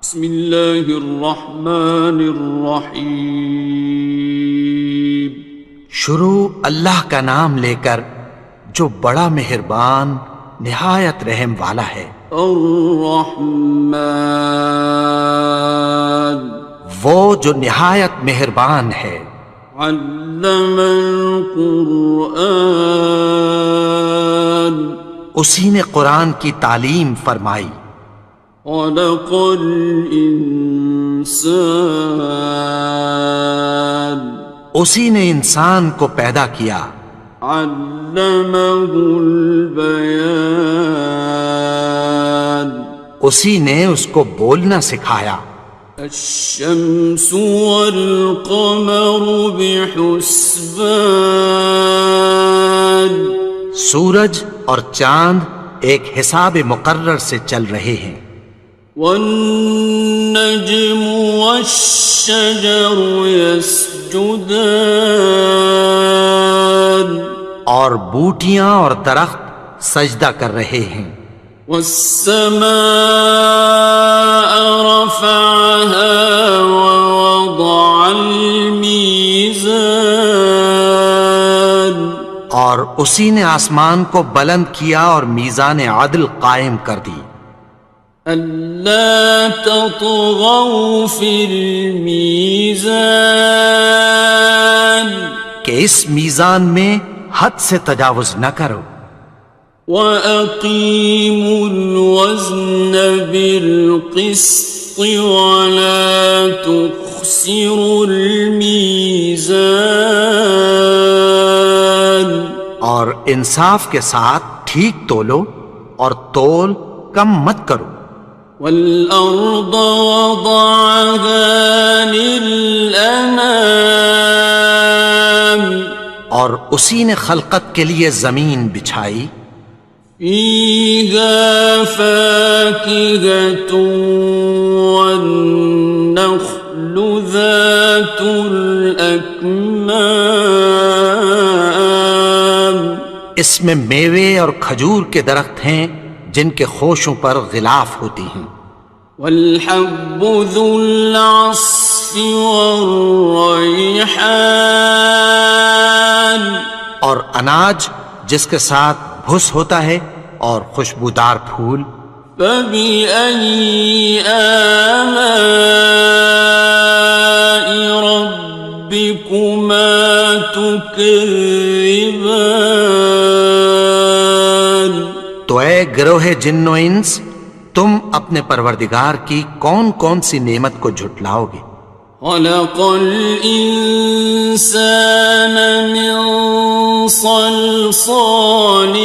بسم اللہ الرحمن الرحیم۔ شروع اللہ کا نام لے کر جو بڑا مہربان نہایت رحم والا ہے۔ الرحمن، وہ جو نہایت مہربان ہے۔ علم القرآن، اسی نے قرآن کی تعلیم فرمائی۔ خلق الانسان، اسی نے انسان کو پیدا کیا۔ علمہ البیان، اسی نے اس کو بولنا سکھایا۔ الشمس والقمر بحسبان، سورج اور چاند ایک حساب مقرر سے چل رہے ہیں۔ والنجم والشجر يسجدان، اور بوٹیاں اور درخت سجدہ کر رہے ہیں۔ والسماء رفعها ووضع الميزان، اور اسی نے آسمان کو بلند کیا اور میزان عدل قائم کر دی۔ ألا تطغوا في الميزان، کہ اس میزان میں حد سے تجاوز نہ کرو۔ وَأَقِيمُوا الْوَزْنَ بِالْقِسْطِ وَلَا تُخْسِرُوا الْمِيزَانَ، اور انصاف کے ساتھ ٹھیک تولو اور تول کم مت کرو۔ وَالْأَرْضَ وَضَعَهَا لِلْأَنَامِ، اور اسی نے خلقت کے لیے زمین بچھائی۔ فِيهَا فَاكِهَةٌ وَالنَّخْلُ ذَاتُ الْأَكْمَامِ، اس میں میوے اور کھجور کے درخت ہیں جن کے خوشوں پر غلاف ہوتی ہیں۔ وَالْحَبُّ ذُو الْعَصْفِ وَالرَّيْحَانِ، اور اناج جس کے ساتھ بھس ہوتا ہے اور خوشبودار پھول۔ فَبِأَيِّ آلَاءِ رَبِّكُمَا تُكَذِّبَانِ، تو اے گروہ جن و انس، تم اپنے پروردگار کی کون کون سی نعمت کو جھٹلاؤ گے؟ خَلَقَ الْإِنسَانَ مِنْ صَلْصَالٍ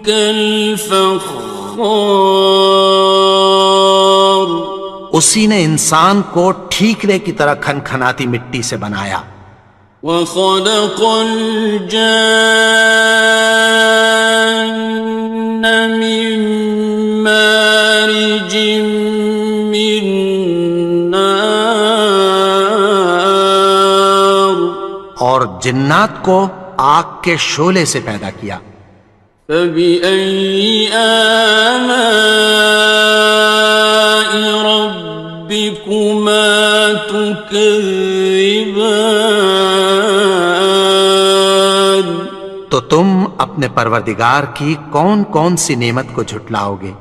كَالْفَخَّارِ، اسی نے انسان کو ٹھیکرے کی طرح کھنکھناتی مٹی سے بنایا۔ وَخَلَقَ الْجَانَّ مِن مَّارِجٍ مِّن نَّارٍ، اور جنات کو آگ کے شعلے سے پیدا کیا۔ فَبِأَيِّ آلَاءِ رَبِّكُمَا تُكَذِّبَانِ، تو تم اپنے پروردگار کی کون کون سی نعمت کو جھٹلاؤ گے؟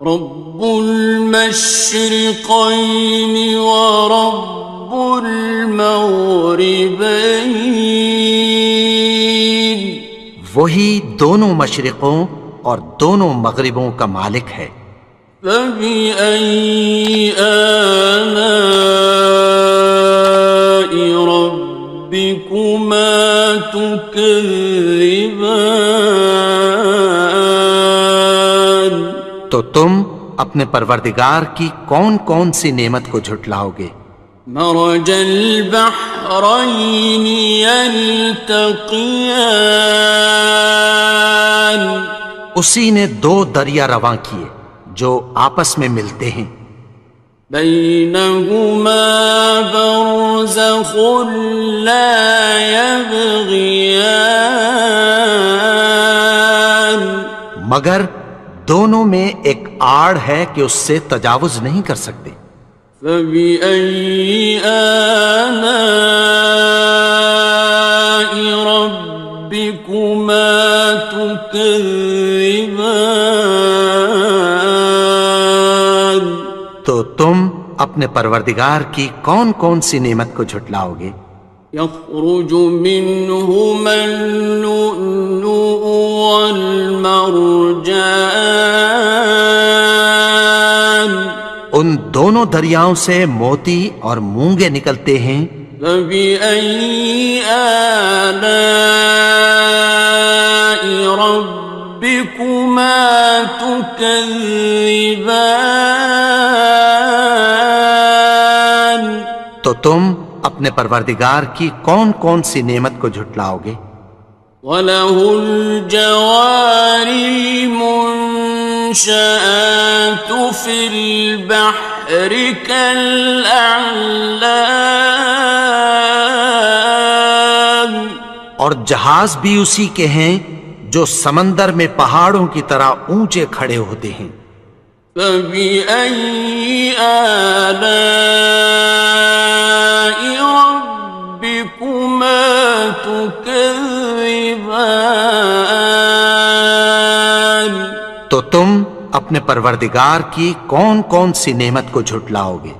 رب المشرقین ورب المغربین، وہی دونوں مشرقوں اور دونوں مغربوں کا مالک ہے۔ فَبِأَيِّ آلَاءِ رَبِّكُمَا تُكَذِّبَانِ، تو تم اپنے پروردگار کی کون کون سی نعمت کو جھٹلاؤ گے؟ مرج البحرین یلتقیان، اسی نے دو دریا رواں کیے جو آپس میں ملتے ہیں۔ بینہما برزخ لا یبغیان، مگر دونوں میں ایک آڑ ہے کہ اس سے تجاوز نہیں کر سکتے۔ فبأي آلاء ربكما تكذبان؟ تو تم اپنے پروردگار کی کون کون سی نعمت کو جھٹلاؤ گے؟ يخرج منهما اللؤلؤ والمرجان، ان دونوں دریاؤں سے موتی اور مونگے نکلتے ہیں۔ فبأي آلاء ربكما تكذبان؟ تو تم اپنے پروردگار کی کون کون سی نعمت کو جھٹلاؤ گے؟ وَلَهُ الْجَوَارِ الْمُنشَآتُ فِي الْبَحْرِ كَالْأَعْلَامِ، اور جہاز بھی اسی کے ہیں جو سمندر میں پہاڑوں کی طرح اونچے کھڑے ہوتے ہیں۔ فَبِأَيِّ آلَاءِ رَبِّكُمَا تُكَذِّبَانِ؟ تو تم اپنے پروردگار کی کون کون سی نعمت کو جھٹلاؤ گے؟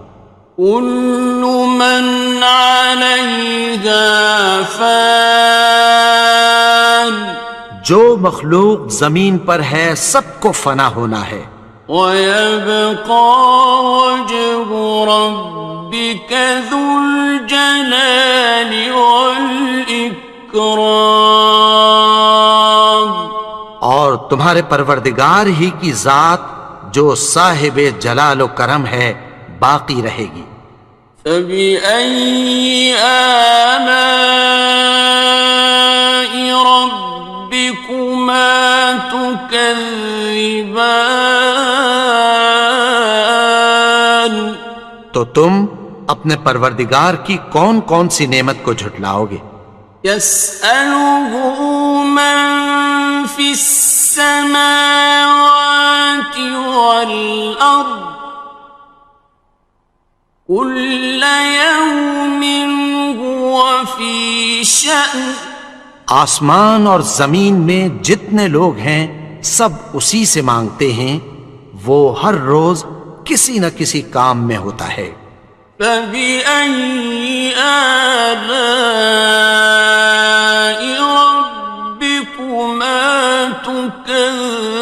كُلُّ مَنْ عَلَيْهَا فَانٍ، جو مخلوق زمین پر ہے سب کو فنا ہونا ہے۔ وَيَبْقَى وَجْهُ رَبِّكَ ذُو الْجَلَالِ وَالْإِكْرَامِ، اور تمہارے پروردگار ہی کی ذات جو صاحب جلال و کرم ہے باقی رہے گی۔ فَبِأَيِّ آلَاءِ رَبِّكُمَا تُكَذِّبَانِ؟ تو تم اپنے پروردگار کی کون کون سی نعمت کو جھٹلاؤ گے؟ يَسْأَلُهُ مَن فِي السَّمَاوَاتِ وَالْأَرْضِ كُلَّ يَوْمٍ هُوَ فِي شَأْنٍ، آسمان اور زمین میں جتنے لوگ ہیں سب اسی سے مانگتے ہیں، وہ ہر روز کسی نہ کسی کام میں ہوتا ہے۔ فَبِأَيِّ آلَاءِ رَبِّكُمَا تُكَذِّبَانِ؟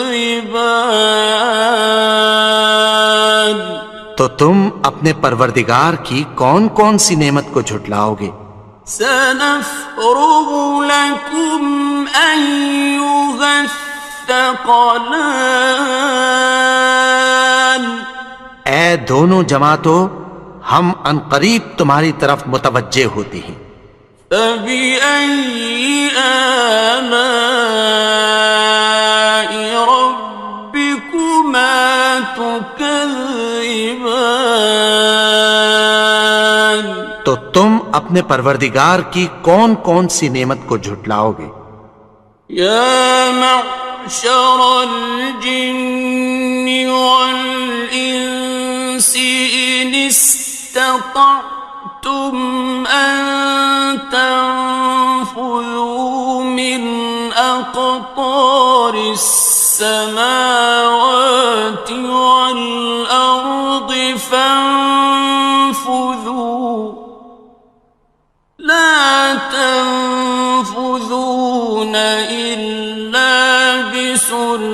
تو تم اپنے پروردگار کی کون کون سی نعمت کو جھٹلاؤ گے؟ سَنَفْرُغُ لَكُمْ أَيُّهَ الثَّقَلَانِ، اے دونوں جماعتوں، ہم عنقریب تمہاری طرف متوجہ ہوتے ہیں۔ فَبِأَيِّ آلَاءِ رَبِّكُمَا تُكَذِّبَانِ؟ تو تم اپنے پروردگار کی کون کون سی نعمت کو جھٹلاؤ گے؟ يَا مَعْشَرَ الْجِنِّ وَالْإِنسِ إِنِ اسْتَطَعْتُمْ أَن تَنفُذُوا مِنْ أَقْطَارِ السَّمَاوَاتِ وَالْأَرْضِ فَانفُذُوا لَا تَنفُذُونَ إِلَّا بِسُلْطَانٍ۔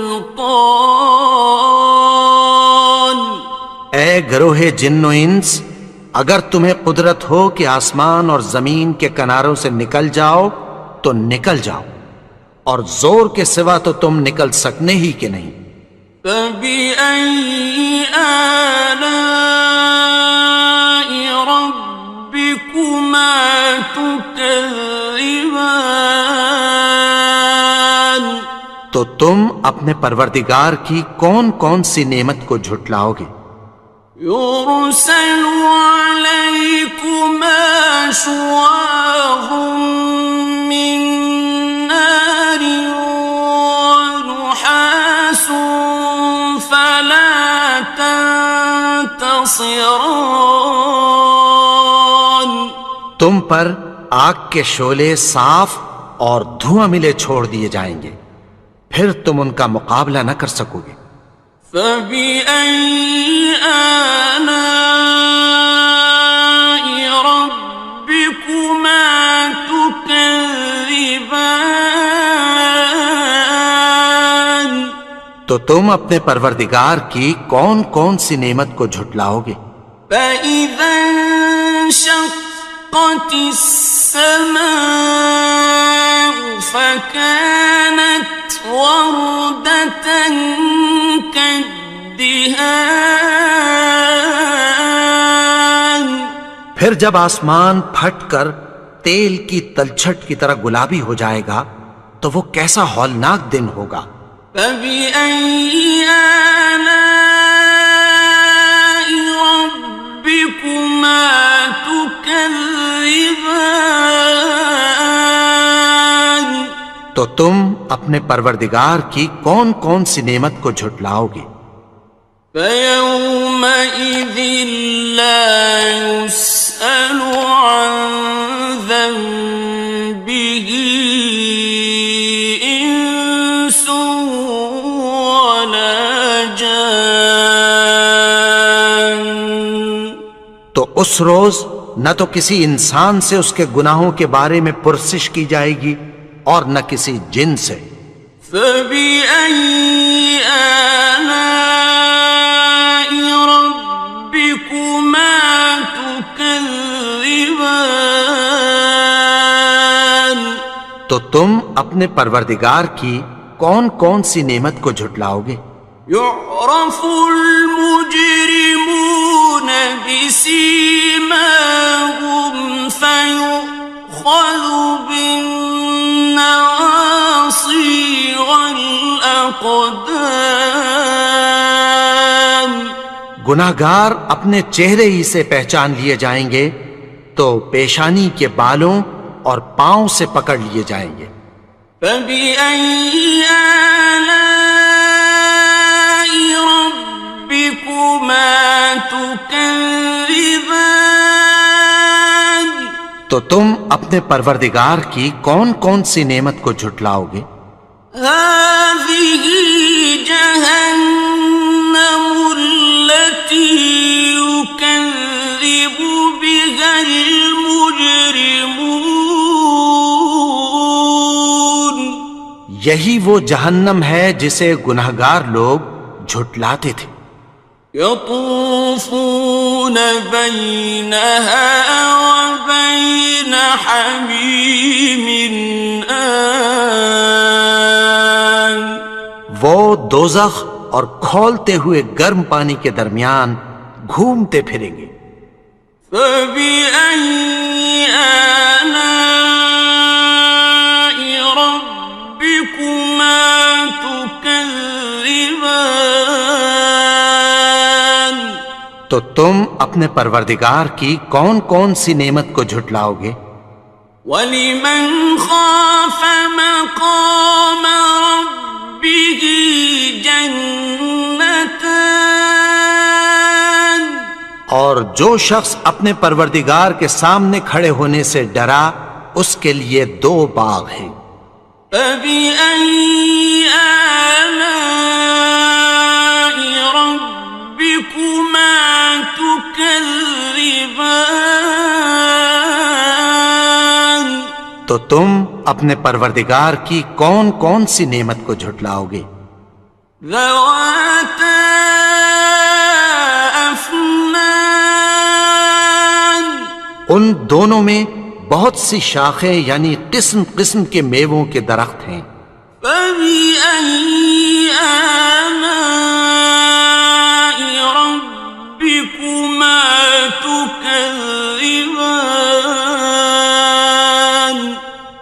اے گروہ جن و انس، اگر تمہیں قدرت ہو کہ آسمان اور زمین کے کناروں سے نکل جاؤ تو نکل جاؤ، اور زور کے سوا تو تم نکل سکنے ہی کہ نہیں۔ فَبِأَيِّ آلَاءِ رَبِّكُمَا تُكَذِّبَانِ؟ تو تم اپنے پروردگار کی کون کون سی نعمت کو جھٹلاؤ گے؟ يُرْسَلُ عَلَيْكُمَا شُوَاظٌ مِّن نَّارٍ وَنُحَاسٌ فَلَا خاصران. تم پر آگ کے شعلے صاف اور دھواں ملے چھوڑ دیے جائیں گے، پھر تم ان کا مقابلہ نہ کر سکو گے۔ فَبِأَيِّ آلَاءِ رَبِّكُمَا تُكَذِّبَانِ. تو تم اپنے پروردگار کی کون کون سی نعمت کو جھٹلاؤ گے؟ فَإِذَا انشَقَّتِ السَّمَاءُ فَكَانَتْ وَرْدَةً كَالدِّهَانِ. پھر جب آسمان پھٹ کر تیل کی تلچھٹ کی طرح گلابی ہو جائے گا تو وہ کیسا ہولناک دن ہوگا۔ فَبِأَيِّ آلَاءِ رَبِّكُمَا تُكَذِّبَانِ. تو تم اپنے پروردگار کی کون کون سی نعمت کو جھٹلاؤ گے؟ فَيَوْمَئِذٍ لَا يُسْأَلُ عَنْ ذَنبِهِ إِنسٌ وَلَا جَانٌ. تو اس روز نہ تو کسی انسان سے اس کے گناہوں کے بارے میں پرسش کی جائے گی اور نہ کسی جن سے۔ فَبِأَيِّ آلَاءِ رَبِّكُمَا تُكَذِّبَانِ. تو تم اپنے پروردگار کی کون کون سی نعمت کو جھٹلاؤ گے؟ يُعْرَفُ الْمُجْرِمُونَ بِسِيمَاهُمْ فَيُؤْخَذُ بِالنَّوَاصِي وَالْأَقْدَامِ. گناہگار اپنے چہرے ہی سے پہچان لیے جائیں گے تو پیشانی کے بالوں اور پاؤں سے پکڑ لیے جائیں گے۔ فَبِأَيِّ آلَاءِ رَبِّكُمَا تُكَذِّبَانِ. تو تم اپنے پروردگار کی کون کون سی نعمت کو جھٹلاؤ گے؟ هَٰذِهِ جَهَنَّمُ الَّتِي يُكَذِّبُ بِهَا الْمُجْرِمُونَ. یہی وہ جہنم ہے جسے گناہگار لوگ جھٹلاتے تھے۔ يَطُوفُونَ بَيْنَهَا وَبَيْنَ حَمِيمٍ آنٍ. وہ دوزخ اور کھولتے ہوئے گرم پانی کے درمیان گھومتے پھریں گے۔ فَبِأَيِّ آلَاءِ رَبِّكُمَا تُكَذِّبَانِ. تو تم اپنے پروردگار کی کون کون سی نعمت کو جھٹلاؤ گے؟ وَلِمَنْ خَافَ مَقَامَ رَبِّهِ جَنَّتَانِ. اور جو شخص اپنے پروردگار کے سامنے کھڑے ہونے سے ڈرا اس کے لیے دو باغ ہیں۔ فَبِأَيِّ آلَاءِ رَبِّكُمَا تُكَذِّبَانِ. تو تم اپنے پروردگار کی کون کون سی نعمت کو جھٹلاؤ گے؟ ذَوَاتَا أَفْنَانٍ. ان دونوں میں بہت سی شاخیں یعنی قسم قسم کے میووں کے درخت ہیں۔ فَبِأَيِّ آلَاءِ رَبِّكُمَا تُكَذِّبَانِ.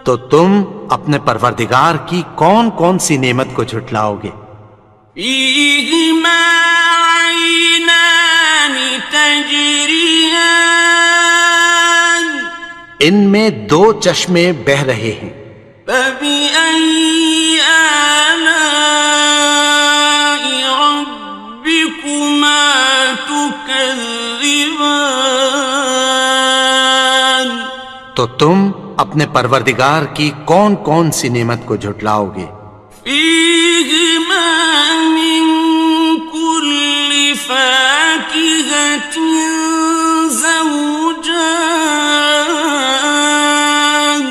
تو تم اپنے پروردگار کی کون کون سی نعمت کو جھٹلاؤ گے؟ فِيهِمَا عَيْنَانِ تَجْرِيَانِ. ان میں دو چشمے بہہ رہے ہیں۔ فَبِأَيِّ آلَاءِ رَبِّكُمَا تُكَذِّبَانِ. تو تم اپنے پروردگار کی کون کون سی نعمت کو جھٹلاؤ گے؟ فيهما من كل فاكهة زوجان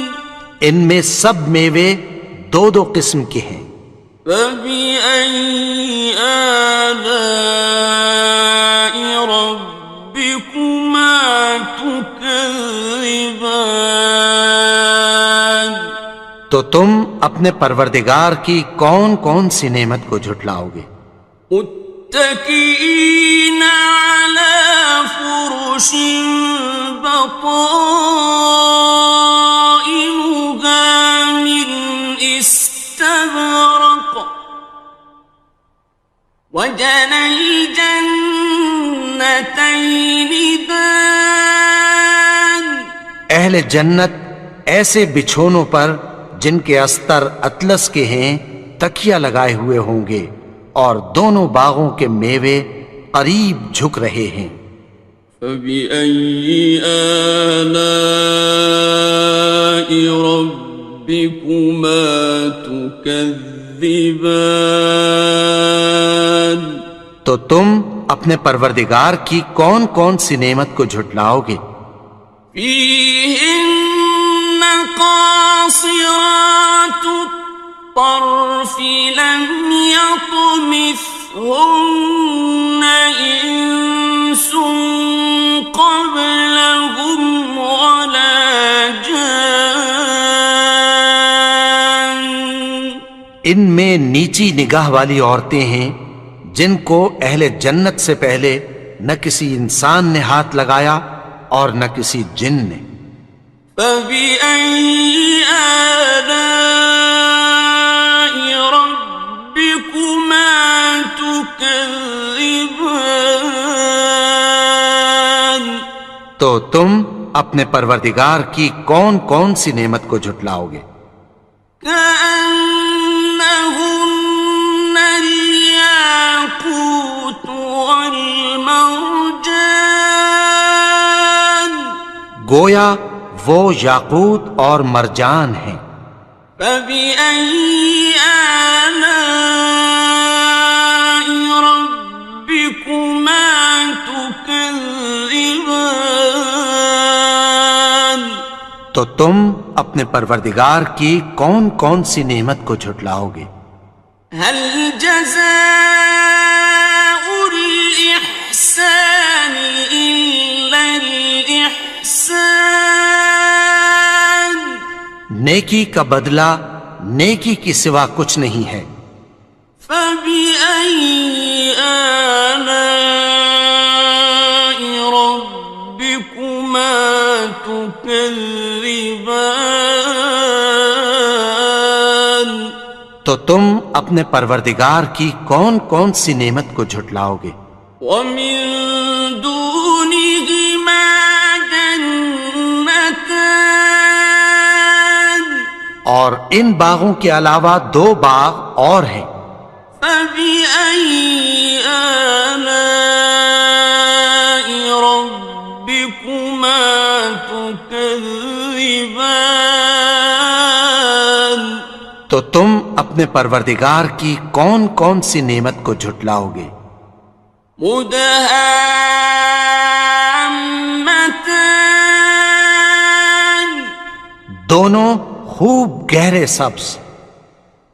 ان میں سب میوے دو دو قسم کے ہیں۔ فبأي آلاء ربكما تكذبان تو تم اپنے پروردگار کی کون کون سی نعمت کو جھٹلاؤ گے؟ متكئين على فرش بطائنها من استبرق وجنى الجنتين دان اہل جنت ایسے بچھونوں پر جن کے استر اطلس کے ہیں تکیہ لگائے ہوئے ہوں گے، اور دونوں باغوں کے میوے قریب جھک رہے ہیں۔ فبأي آلاء ربكما تكذبان تو تم اپنے پروردگار کی کون کون سی نعمت کو جھٹلاؤ گے؟ فيهن قاصرات الطرف لم يطمثهن إنس قبلهم ولا جان ان میں نیچی نگاہ والی عورتیں ہیں جن کو اہل جنت سے پہلے نہ کسی انسان نے ہاتھ لگایا اور نہ کسی جن نے۔ فبأي آلاء ربكما تكذبان تو تم اپنے پروردگار کی کون کون سی نعمت کو جھٹلاؤ گے؟ كأنهن الياقوت والمرجان گویا وہ یاقوت اور مرجان ہیں۔ فبأي آلاء ربكما تكذبان تو تم اپنے پروردگار کی کون کون سی نعمت کو جھٹلاؤ گے؟ هل جزاء الإحسان إلا الإحسان نیکی کا بدلہ نیکی کی سوا کچھ نہیں ہے۔ فبأي آلاء ربكما تكذبان تو تم اپنے پروردگار کی کون کون سی نعمت کو جھٹلاؤ گے؟ ومن دونهما جنتان اور ان باغوں کے علاوہ دو باغ اور ہیں۔ فبأي آلاء ربكما تكذبان تو تم اپنے پروردگار کی کون کون سی نعمت کو جھٹلاؤ گے؟ مدهامتان دونوں خوب گہرے سبز۔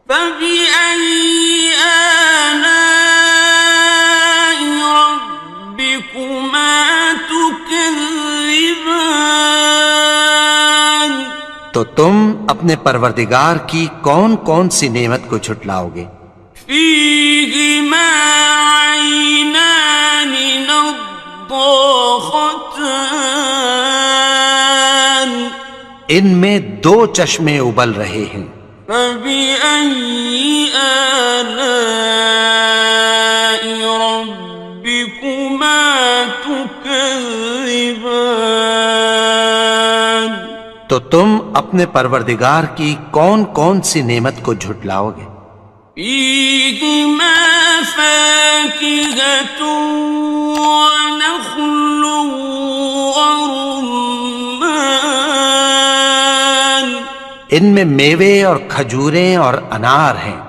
فبأي آلاء ربكما تكذبان تو تم اپنے پروردگار کی کون کون سی نعمت کو جھٹلاؤ گے؟ فيهما عينان نضاختان ان میں دو چشمے ابل رہے ہیں۔ فبأي آلاء ربكما تكذبان تو تم اپنے پروردگار کی کون کون سی نعمت کو جھٹلاؤ گے؟ فيهما فاكهة ونخل ورمان ان میں میوے اور کھجوریں اور انار ہیں۔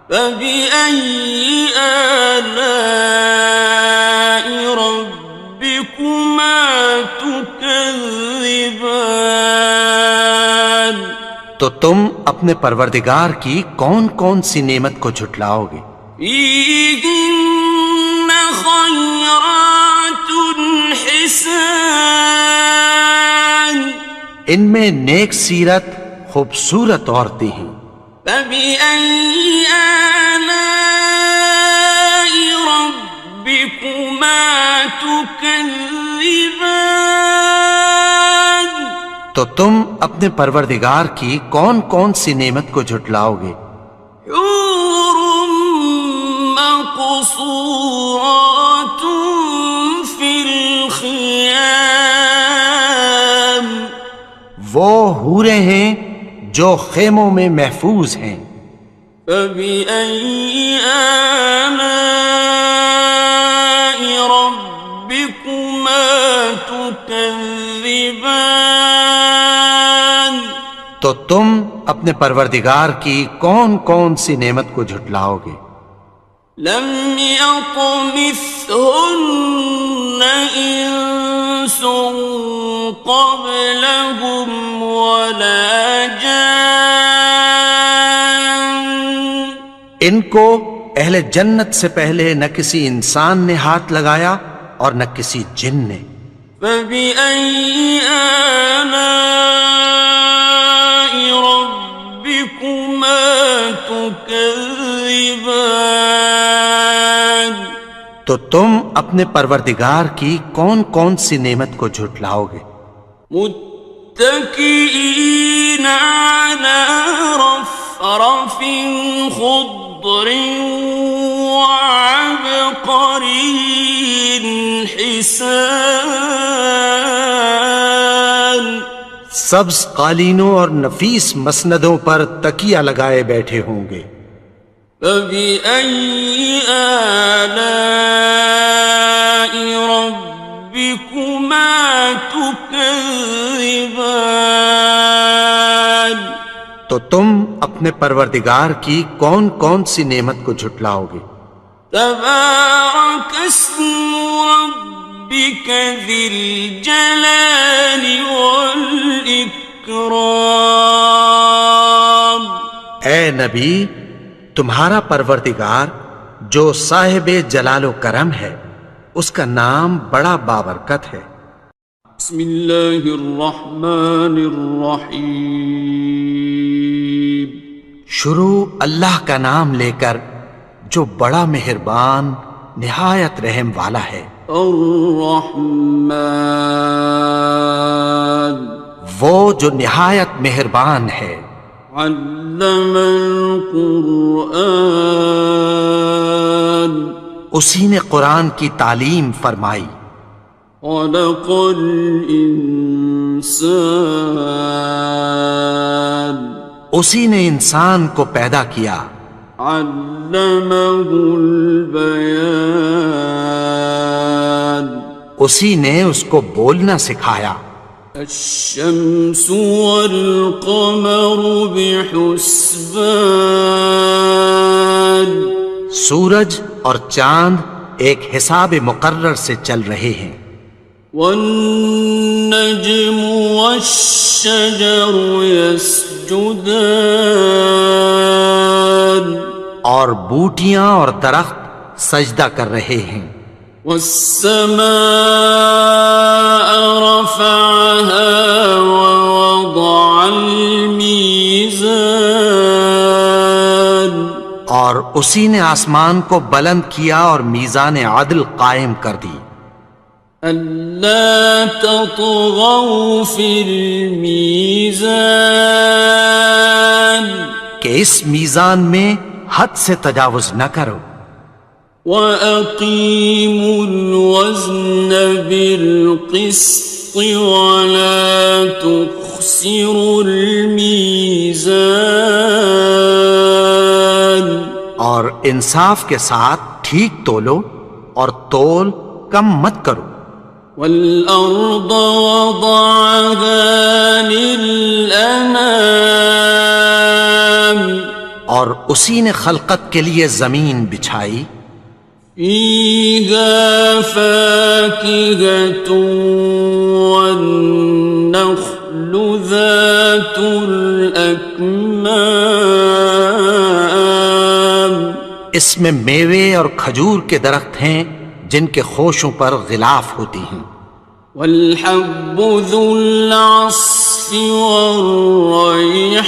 فبأي آلاء ربكما تكذبان؟ تو تم اپنے پروردگار کی کون کون سی نعمت کو جھٹلاؤ گے؟ فيهن خيرات حسان، ان میں نیک سیرت خوبصورت عورتیں ہیں۔ فبأي آلاء ربكما تكذبان؟ تو تم اپنے پروردگار کی کون کون سی نعمت کو جھٹلاؤ گے؟ حور مقصورات في الخيام، وہ حوریں ہیں جو خیموں میں محفوظ ہیں۔ فبأي آلاء ربكما تكذبان؟ تو تم اپنے پروردگار کی کون کون سی نعمت کو جھٹلاؤ گے؟ لم يطمثهن إنس قبلهم ولا جان، ان کو اہل جنت سے پہلے نہ کسی انسان نے ہاتھ لگایا اور نہ کسی جن نے۔ فبأي آلاء ربكما تكذبان؟ تو تم اپنے پروردگار کی کون کون سی نعمت کو جھٹلاؤ گے؟ متكئين على رفرف خضر وعبقري حسان، سبز قالینوں اور نفیس مسندوں پر تکیہ لگائے بیٹھے ہوں گے۔ فبأي آلاء ربكما تكذبان؟ تو تم اپنے پروردگار کی کون کون سی نعمت کو جھٹلاؤ گے؟ تبارك اسم ربك ذي الجلال والإكرام۔ اے نبی، تمہارا پروردگار جو صاحب جلال و کرم ہے، اس کا نام بڑا بابرکت ہے۔ بسم اللہ الرحمن الرحیم، شروع اللہ کا نام لے کر جو بڑا مہربان نہایت رحم والا ہے۔ الرحمن، وہ جو نہایت مہربان ہے۔ علم القرآن، اسی نے قرآن کی تعلیم فرمائی۔ خلق الانسان، اسی نے انسان کو پیدا کیا۔ علمہ البیان، اسی نے اس کو بولنا سکھایا۔ الشمس والقمر بحسبان، سورج اور چاند ایک حساب مقرر سے چل رہے ہیں۔ والنجم والشجر يسجدان، اور بوٹیاں اور درخت سجدہ کر رہے ہیں۔ والسماء رفعها ووضع الميزان، اور اسی نے آسمان کو بلند کیا اور میزان عدل قائم کر دی۔ ألا تطغوا في الميزان، کہ اس میزان میں حد سے تجاوز نہ کرو۔ وَأَقِيمُوا الْوَزْنَ بِالْقِسْطِ وَلَا تُخْسِرُوا الْمِيزَانَ، اور انصاف کے ساتھ ٹھیک تولو اور تول کم مت کرو۔ وَالْأَرْضَ وَضَعَهَا لِلْأَنَامِ، اور اسی نے خلقت کے لیے زمین بچھائی، فيها فاكهة والنخل ذات الأكمام، اس میں میوے اور کھجور کے درخت ہیں جن کے خوشوں پر غلاف ہوتی ہیں، والحب ذو العصف والريحان،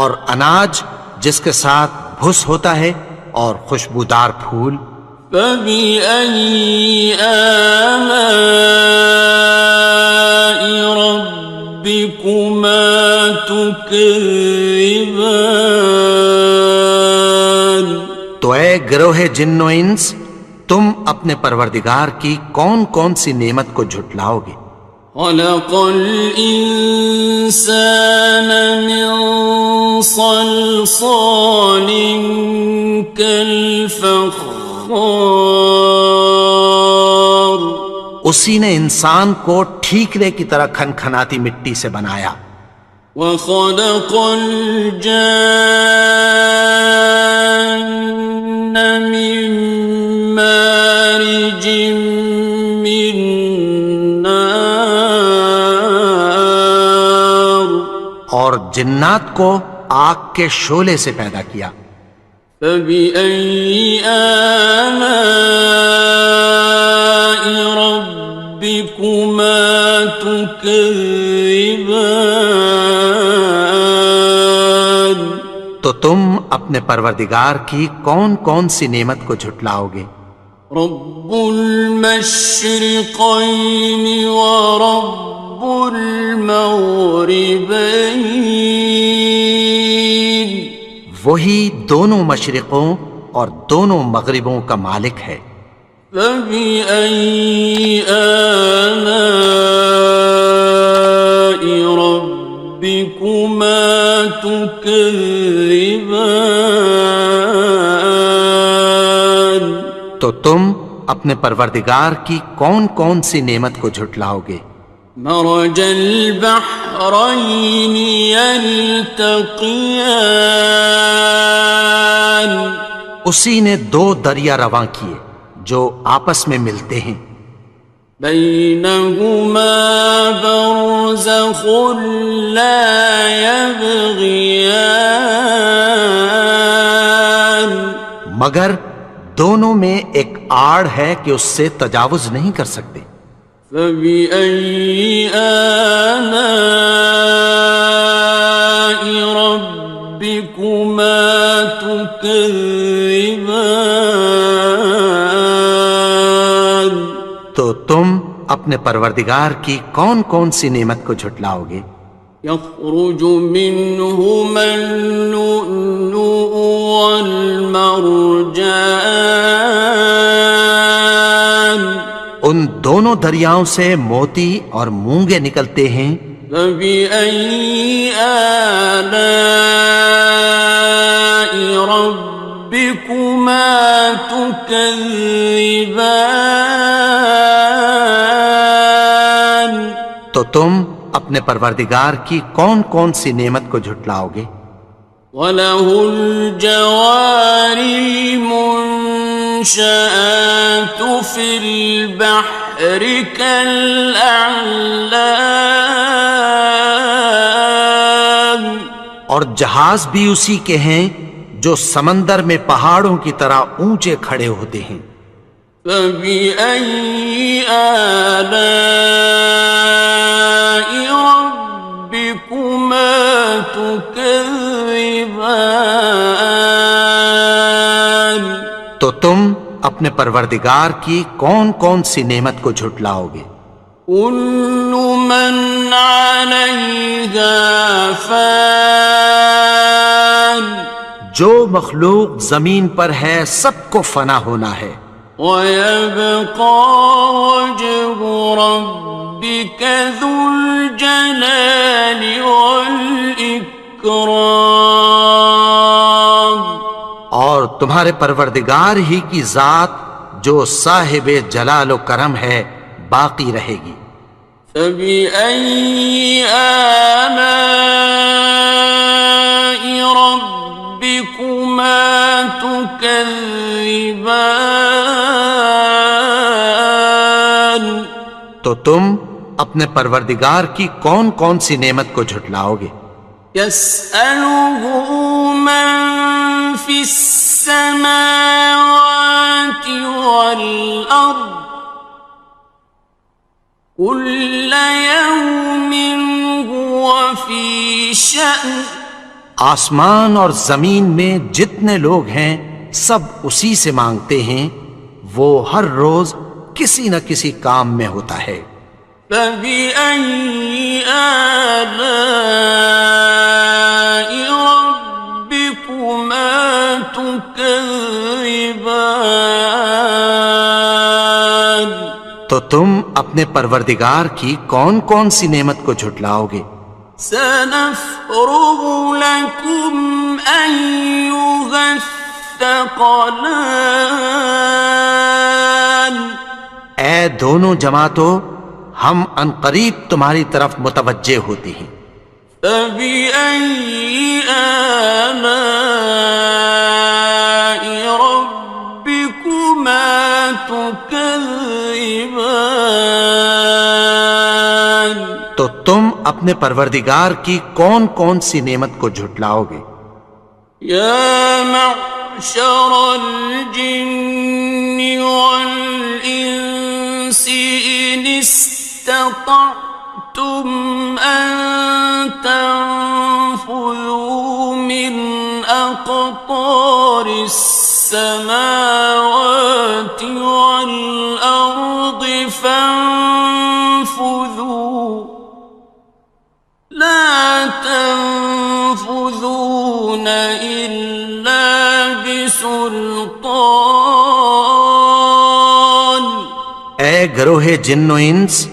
اور اناج جس کے ساتھ بھس ہوتا ہے اور خوشبودار پھول، فبأي آلاء ربكما تكذبان، تو اے گروہ جن و انس، تم اپنے پروردگار کی کون کون سی نعمت کو جھٹلاؤ گے؟ خلق الإنسان من صلصال كالفخار، اسی نے انسان کو ٹھیکرے کی طرح کھنکھناتی مٹی سے بنایا، وخلق الجان من مارج من نار، اور جنات کو آگ کے شعلے سے پیدا کیا، فبأي آلاء ربكما تكذبان، تو تم اپنے پروردگار کی کون کون سی نعمت کو جھٹلاؤ گے؟ رب المشرقين ورب المغربين، وہی دونوں مشرقوں اور دونوں مغربوں کا مالک ہے، فبأي آلاء ربكما تكذبان، تو تم اپنے پروردگار کی کون کون سی نعمت کو جھٹلاؤ گے؟ مرج البحرين يلتقيان، اسی نے دو دریا رواں کیے جو آپس میں ملتے ہیں، بينهما برزخ لا يبغيان، مگر دونوں میں ایک آڑ ہے کہ اس سے تجاوز نہیں کر سکتے، فبأي آلاء ربكما تكذبان، تو تم اپنے پروردگار کی کون کون سی نعمت کو جھٹلاؤ گے؟ يخرج منهما اللؤلؤ والمرجان، ان دونوں دریاؤں سے موتی اور مونگے نکلتے ہیں، فبأي آلاء ربكما تكذبان، تو تم اپنے پروردگار کی کون کون سی نعمت کو جھٹلاؤ گے؟ وَلَهُ الْجَوَارِ الْمُنشَآتُ فِي الْبَحْرِ كَالْأَعْلَامِ، اور جہاز بھی اسی کے ہیں جو سمندر میں پہاڑوں کی طرح اونچے کھڑے ہوتے ہیں، فَبِأَيِّ آلَاءِ رَبِّكُمَا تُكَذِّبَانِ، تو تم اپنے پروردگار کی کون کون سی نعمت کو جھٹلاؤ گے؟ كُلُّ مَنْ عَلَيْهَا فَانٍ، جو مخلوق زمین پر ہے سب کو فنا ہونا ہے، وَيَبْقَى وَجْهُ رَبِّكَ ذُو الْجَلَالِ وَالْإِكْرَامِ، اور تمہارے پروردگار ہی کی ذات جو صاحب جلال و کرم ہے باقی رہے گی، فبأي آلاء ربكما تكذبان؟ تو تم اپنے پروردگار کی کون کون سی نعمت کو جھٹلاؤ گے؟ يسأله من في السماوات والأرض كل يوم هو في شأن. آسمان اور زمین میں جتنے لوگ ہیں سب اسی سے مانگتے ہیں، وہ ہر روز کسی نہ کسی کام میں ہوتا ہے۔ فبأي آلاء ربكما تكذبان؟ تو تم اپنے پروردگار کی کون کون سی نعمت کو جھٹلاؤ گے؟ سنفرغ لكم أيها الثقلان. اے دونوں جماعتوں، ہم عنقریب تمہاری طرف متوجہ ہوتے ہیں۔ فبأي آلاء ربكما تكذبان؟ تو تم اپنے پروردگار کی کون کون سی نعمت کو جھٹلاؤ گے؟ یا معشر الجن والانس ان استطعتم ان تنفذوا من اقطار السماوات والارض فانفذوا لا تنفذون إلا بسلطان. اے گروہ جن و انس،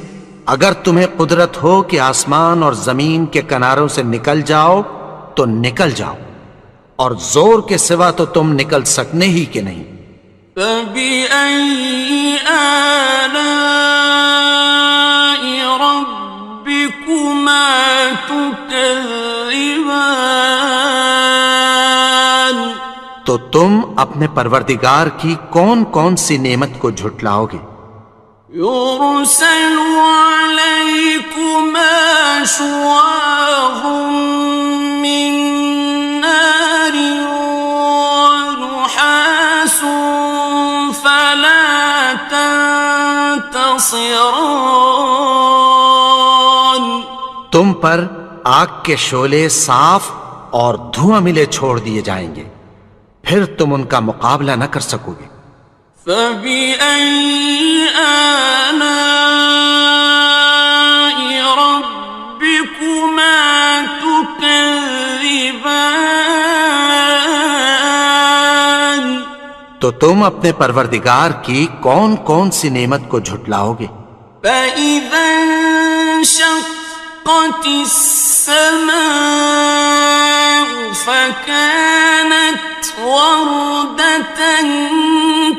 اگر تمہیں قدرت ہو کہ آسمان اور زمین کے کناروں سے نکل جاؤ تو نکل جاؤ، اور زور کے سوا تو تم نکل سکنے ہی کہ نہیں۔ فبأي آلاء ربكما تكذبان؟ تو تم اپنے پروردگار کی کون کون سی نعمت کو جھٹلاؤ گے؟ يرسل عليكما شواظ من نار ونحاس فلا تنتصران. تم پر آگ کے شعلے صاف اور دھواں ملے چھوڑ دیے جائیں گے، پھر تم ان کا مقابلہ نہ کر سکو گے۔ فبأي آلاء ربكما تكذبان؟ تو تم اپنے پروردگار کی کون کون سی نعمت کو جھٹلاؤ گے؟ فإذا انشقت السماء فكانت وردة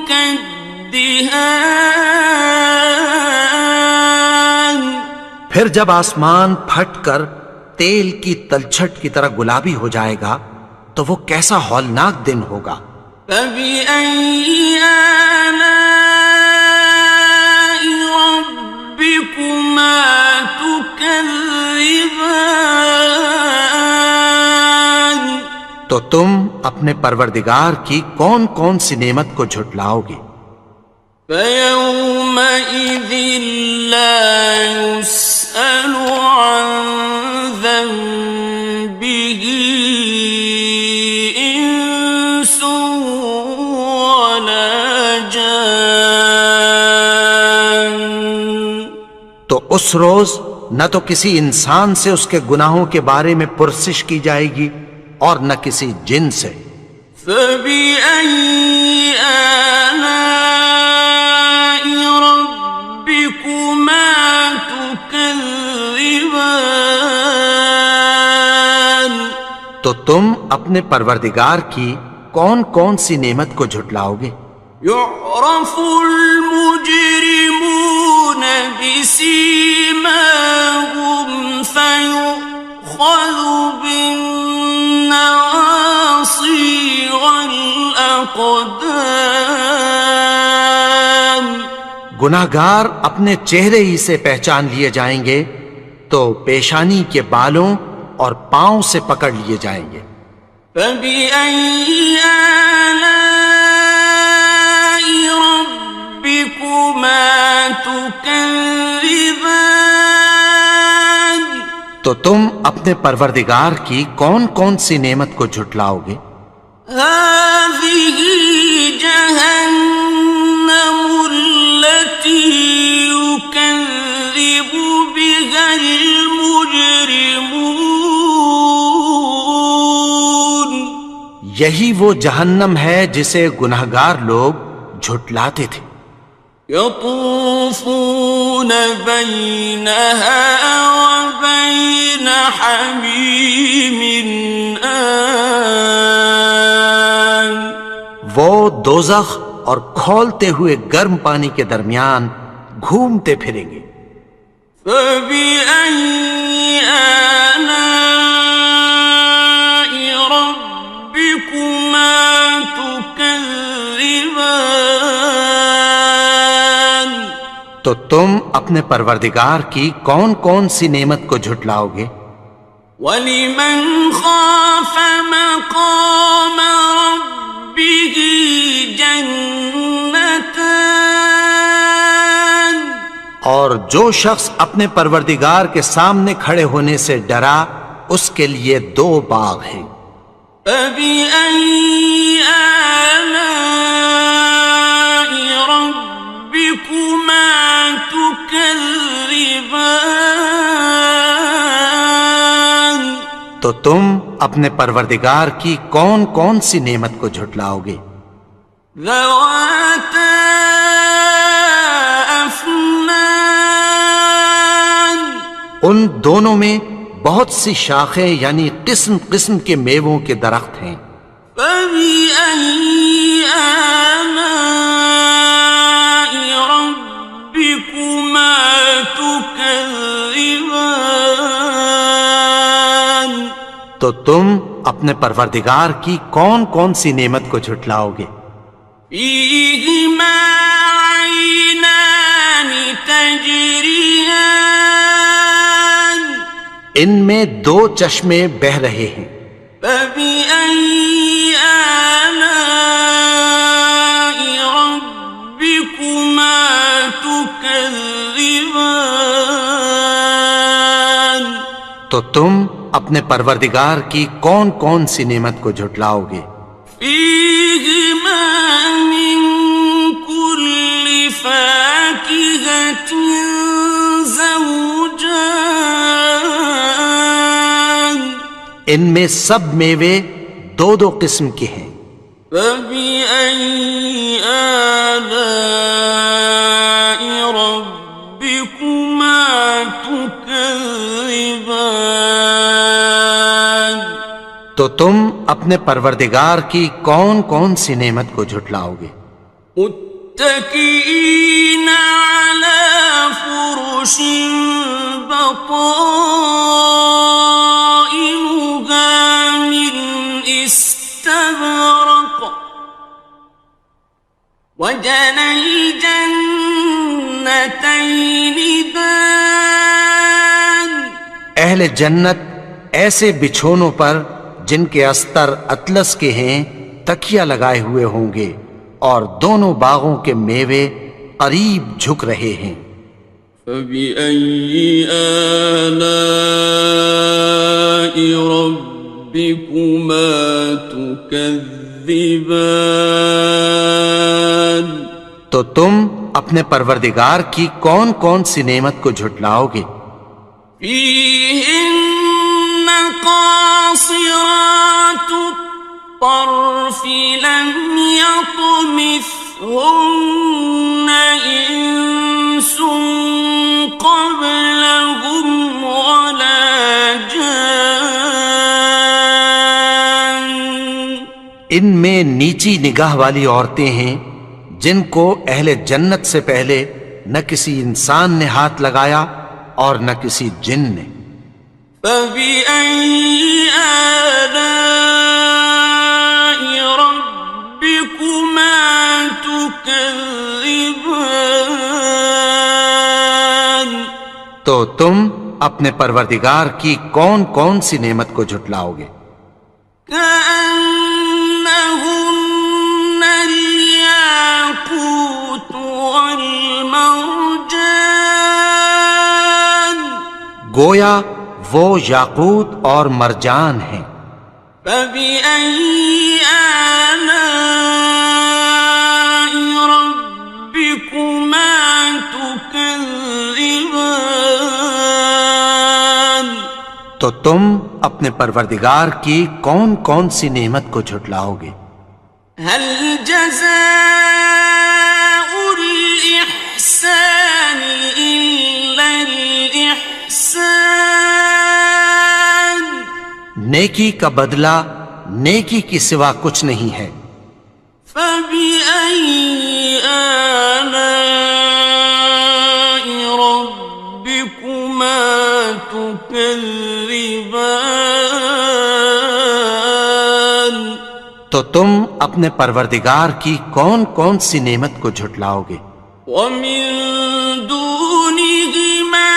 كالدهان. پھر جب آسمان پھٹ کر تیل کی تلچھٹ کی طرح گلابی ہو جائے گا تو وہ کیسا ہولناک دن ہوگا۔ فبأي آلاء ربكما تكذبان؟ تو تم اپنے پروردگار کی کون کون سی نعمت کو جھٹلاؤ گے؟ فيومئذ لا يسأل عن ذنبه إنس ولا جان. تو اس روز نہ تو کسی انسان سے اس کے گناہوں کے بارے میں پرسش کی جائے گی اور نہ کسی جن سے۔ فبأي آلاء ربكما تكذبان؟ تو تم اپنے پروردگار کی کون کون سی نعمت کو جھٹلاؤ گے؟ يعرف المجرمون بسيماهم گناہگار اپنے چہرے ہی سے پہچان لیے جائیں گے تو پیشانی کے بالوں اور پاؤں سے پکڑ لیے جائیں گے۔ فَبِأَيِّ آلَاءِ رَبِّكُمَا تُكَذِّبَانِ؟ تو تم اپنے پروردگار کی کون کون سی نعمت کو جھٹلاؤ گے؟ هَٰذِهِ جَهَنَّمُ الَّتِي يُكَذِّبُ بِهَا الْمُجْرِمُونَ۔ یہی وہ جہنم ہے جسے گناہگار لوگ جھٹلاتے تھے۔ يَطُوفُونَ بَيْنَهَا وَبَيْنَ حَمِيمٍ آنٍ۔ وہ دوزخ اور کھولتے ہوئے گرم پانی کے درمیان گھومتے پھریں گے۔ فَبِأَيِّ آلَاءِ رَبِّكُمَا تُكَذِّبَانِ؟ تو تم اپنے پروردگار کی کون کون سی نعمت کو جھٹلاؤ گے؟ وَلِمَنْ خَافَ مَقَامَ رَبِّهِ جَنَّتَانِ؟ اور جو شخص اپنے پروردگار کے سامنے کھڑے ہونے سے ڈرا اس کے لیے 2 باغ ہیں۔ فَبِأَيِّ آلَاءِ رَبِّكُمَا تُكَذِّبَانِ؟ تو تم اپنے پروردگار کی کون کون سی نعمت کو جھٹلاؤ گے؟ ذَوَاتَا أَفْنَانٍ۔ ان دونوں میں بہت سی شاخیں یعنی قسم قسم کے میووں کے درخت ہیں۔ فَبِأَيِّ آلَاءِ رَبِّكُمَا تُكَذِّبَانِ؟ تو تم اپنے پروردگار کی کون کون سی نعمت کو جھٹلاؤ گے؟ فِيهِمَا عَيْنَانِ تَجْرِيَانِ۔ ان میں 2 چشمے بہہ رہے ہیں۔ فَبِأَيِّ آلَاءِ رَبِّكُمَا تُكَذِّبَانِ؟ تو تم اپنے پروردگار کی کون کون سی نعمت کو جھٹلاؤ گے؟ فِيهِمَا مِن كُلِّ فَاكِهَةٍ زَوْجَانِ۔ ان میں سب میوے 2 قسم کے ہیں۔ فَبِأَيِّ آلَاءِ رَبِّكُمَا تُكَذِّبَانِ؟ تو تم اپنے پروردگار کی کون کون سی نعمت کو جھٹلاؤ گے؟ متكئين على فرش بطائنها من استبرق وجنى الجنتين دان۔ اہل جنت ایسے بچھونوں پر جن کے استر اطلس کے ہیں تکیہ لگائے ہوئے ہوں گے اور دونوں باغوں کے میوے قریب جھک رہے ہیں۔ فَبِأَيِّ آلَاءِ رَبِّكُمَا تُكَذِّبَانِ؟ تو تم اپنے پروردگار کی کون کون سی نعمت کو جھٹلاؤ گے؟ فِيهِنَّ قَاصِرَاتُ الطَّرْفِ لَمْ يَطْمِثْهُنَّ إِنسٌ قَبْلَهُمْ وَلَا جَانٌّ۔ ان میں نیچی نگاہ والی عورتیں ہیں جن کو اہل جنت سے پہلے نہ کسی انسان نے ہاتھ لگایا اور نہ کسی جن نے۔ فَبِأَيِّ آلَاءِ رَبِّكُمَا تُكَذِّبَانِ؟ تو تم اپنے پروردگار کی کون کون سی نعمت کو جھٹلاؤ گے؟ كأنهن الياقوت والمرجان گویا وہ یاقوت اور مرجان ہیں۔ فبأي آلاء ربكما تكذبان تو تم اپنے پروردگار کی کون کون سی نعمت کو جھٹلاؤ گے؟ هل جزاء الإحسان إلا الإحسان نیکی کا بدلہ نیکی کی سوا کچھ نہیں ہے۔ فبأي آلاء ربكما تكذبان تو تم اپنے پروردگار کی کون کون سی نعمت کو جھٹلاؤ گے؟ ومن دونهما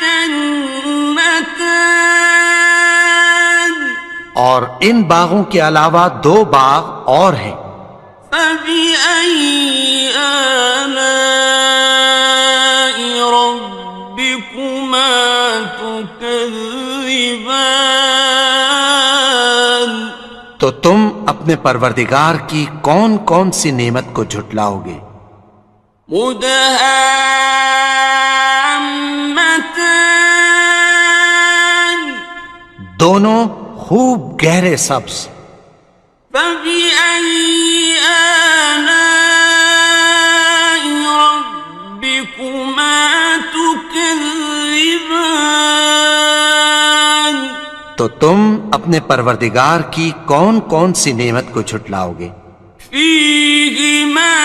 جنتان اور ان باغوں کے علاوہ دو باغ اور ہیں۔ فبأي آلاء ربكما تكذبان تو تم اپنے پروردگار کی کون کون سی نعمت کو جھٹلاؤ گے؟ مدهامتان دونوں خوب گہرے سبز۔ فبأي آلاء ربكما تكذبان تو تم اپنے پروردگار کی کون کون سی نعمت کو جھٹلاؤ گے؟ فيهما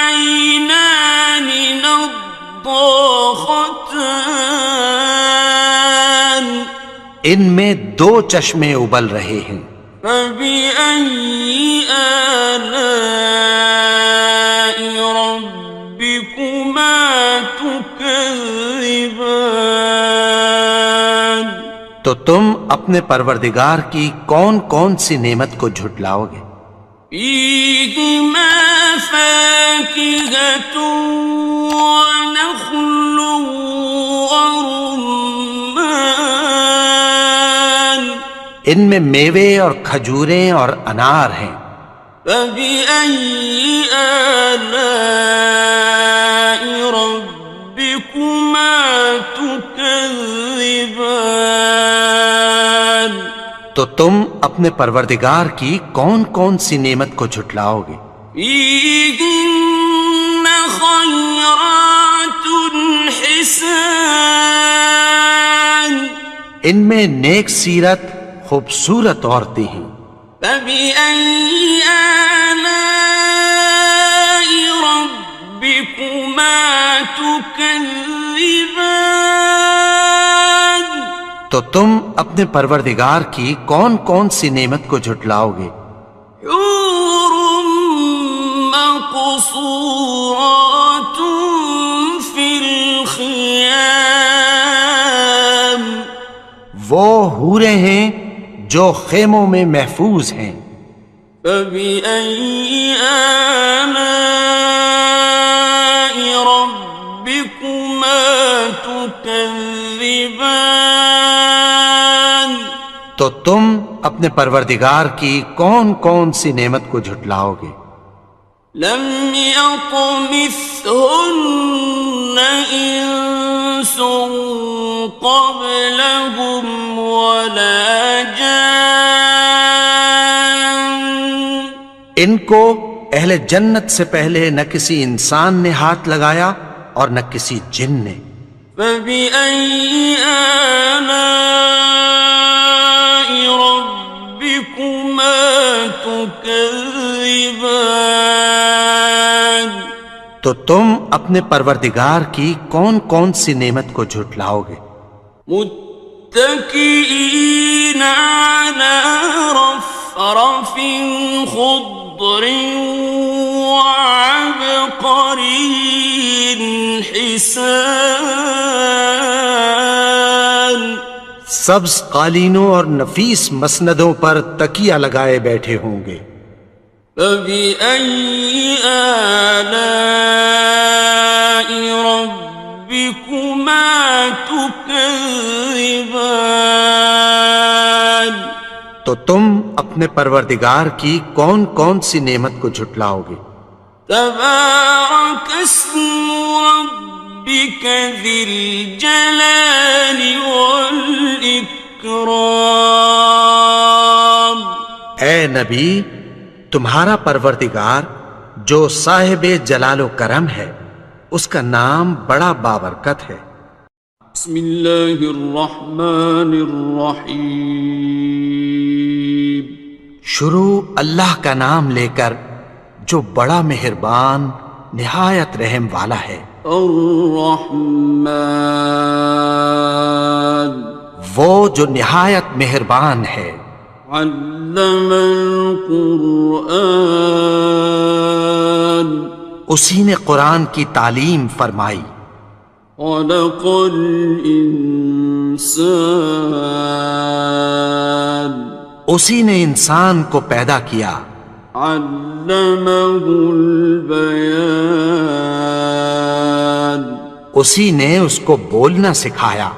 عينان نضاختان ان میں دو چشمے ابل رہے ہیں۔ فبأي آلاء ربكما تكذبان تو تم اپنے پروردگار کی کون کون سی نعمت کو جھٹلاؤ گے؟ فيهما فاكهة ونخل ورمان ان میں میوے اور کھجوریں اور انار ہیں۔ فبأي آلاء ربكما تكذبان تو تم اپنے پروردگار کی کون کون سی نعمت کو جھٹلاؤ گے؟ فيهن خيرات حسان ان میں نیک سیرت خوبصورت عورتیں ہیں۔ فبأي آلاء ربكما تكذبان تو تم اپنے پروردگار کی کون کون سی نعمت کو جھٹلاؤ گے؟ حور مقصورات في الخيام وہ حوریں ہیں جو خیموں میں محفوظ ہیں۔ فبأي آلاء ربكما تكذبان تو تم اپنے پروردگار کی کون کون سی نعمت کو جھٹلاؤ گے؟ لم يطمثهن إنس قبلهم ولا جان ان کو اہل جنت سے پہلے نہ کسی انسان نے ہاتھ لگایا اور نہ کسی جن نے۔ فبأي آلاء ربكما تكذبان تو تم اپنے پروردگار کی کون کون سی نعمت کو جھٹلاؤ گے؟ متكئين على رفرف خضر وعبقري حسان سبز قالینوں اور نفیس مسندوں پر تکیہ لگائے بیٹھے ہوں گے. فبأي آلاء ربكما تكذبان. تو تم اپنے پروردگار کی کون کون سی نعمت کو جھٹلاؤ گے؟ تبارك اسم ربك ذي الجلال والإكرام. اے نبی، تمہارا پروردگار جو صاحب جلال و کرم ہے، اس کا نام بڑا بابرکت ہے. بسم اللہ الرحمن الرحیم. شروع اللہ کا نام لے کر جو بڑا مہربان نہایت رحم والا ہے. الرحمن وہ جو نہایت مہربان ہے. علم القرآن اسی نے قرآن کی تعلیم فرمائی. خلق الانسان اسی نے انسان کو پیدا کیا. علمہ البیان اسی نے اس کو بولنا سکھایا.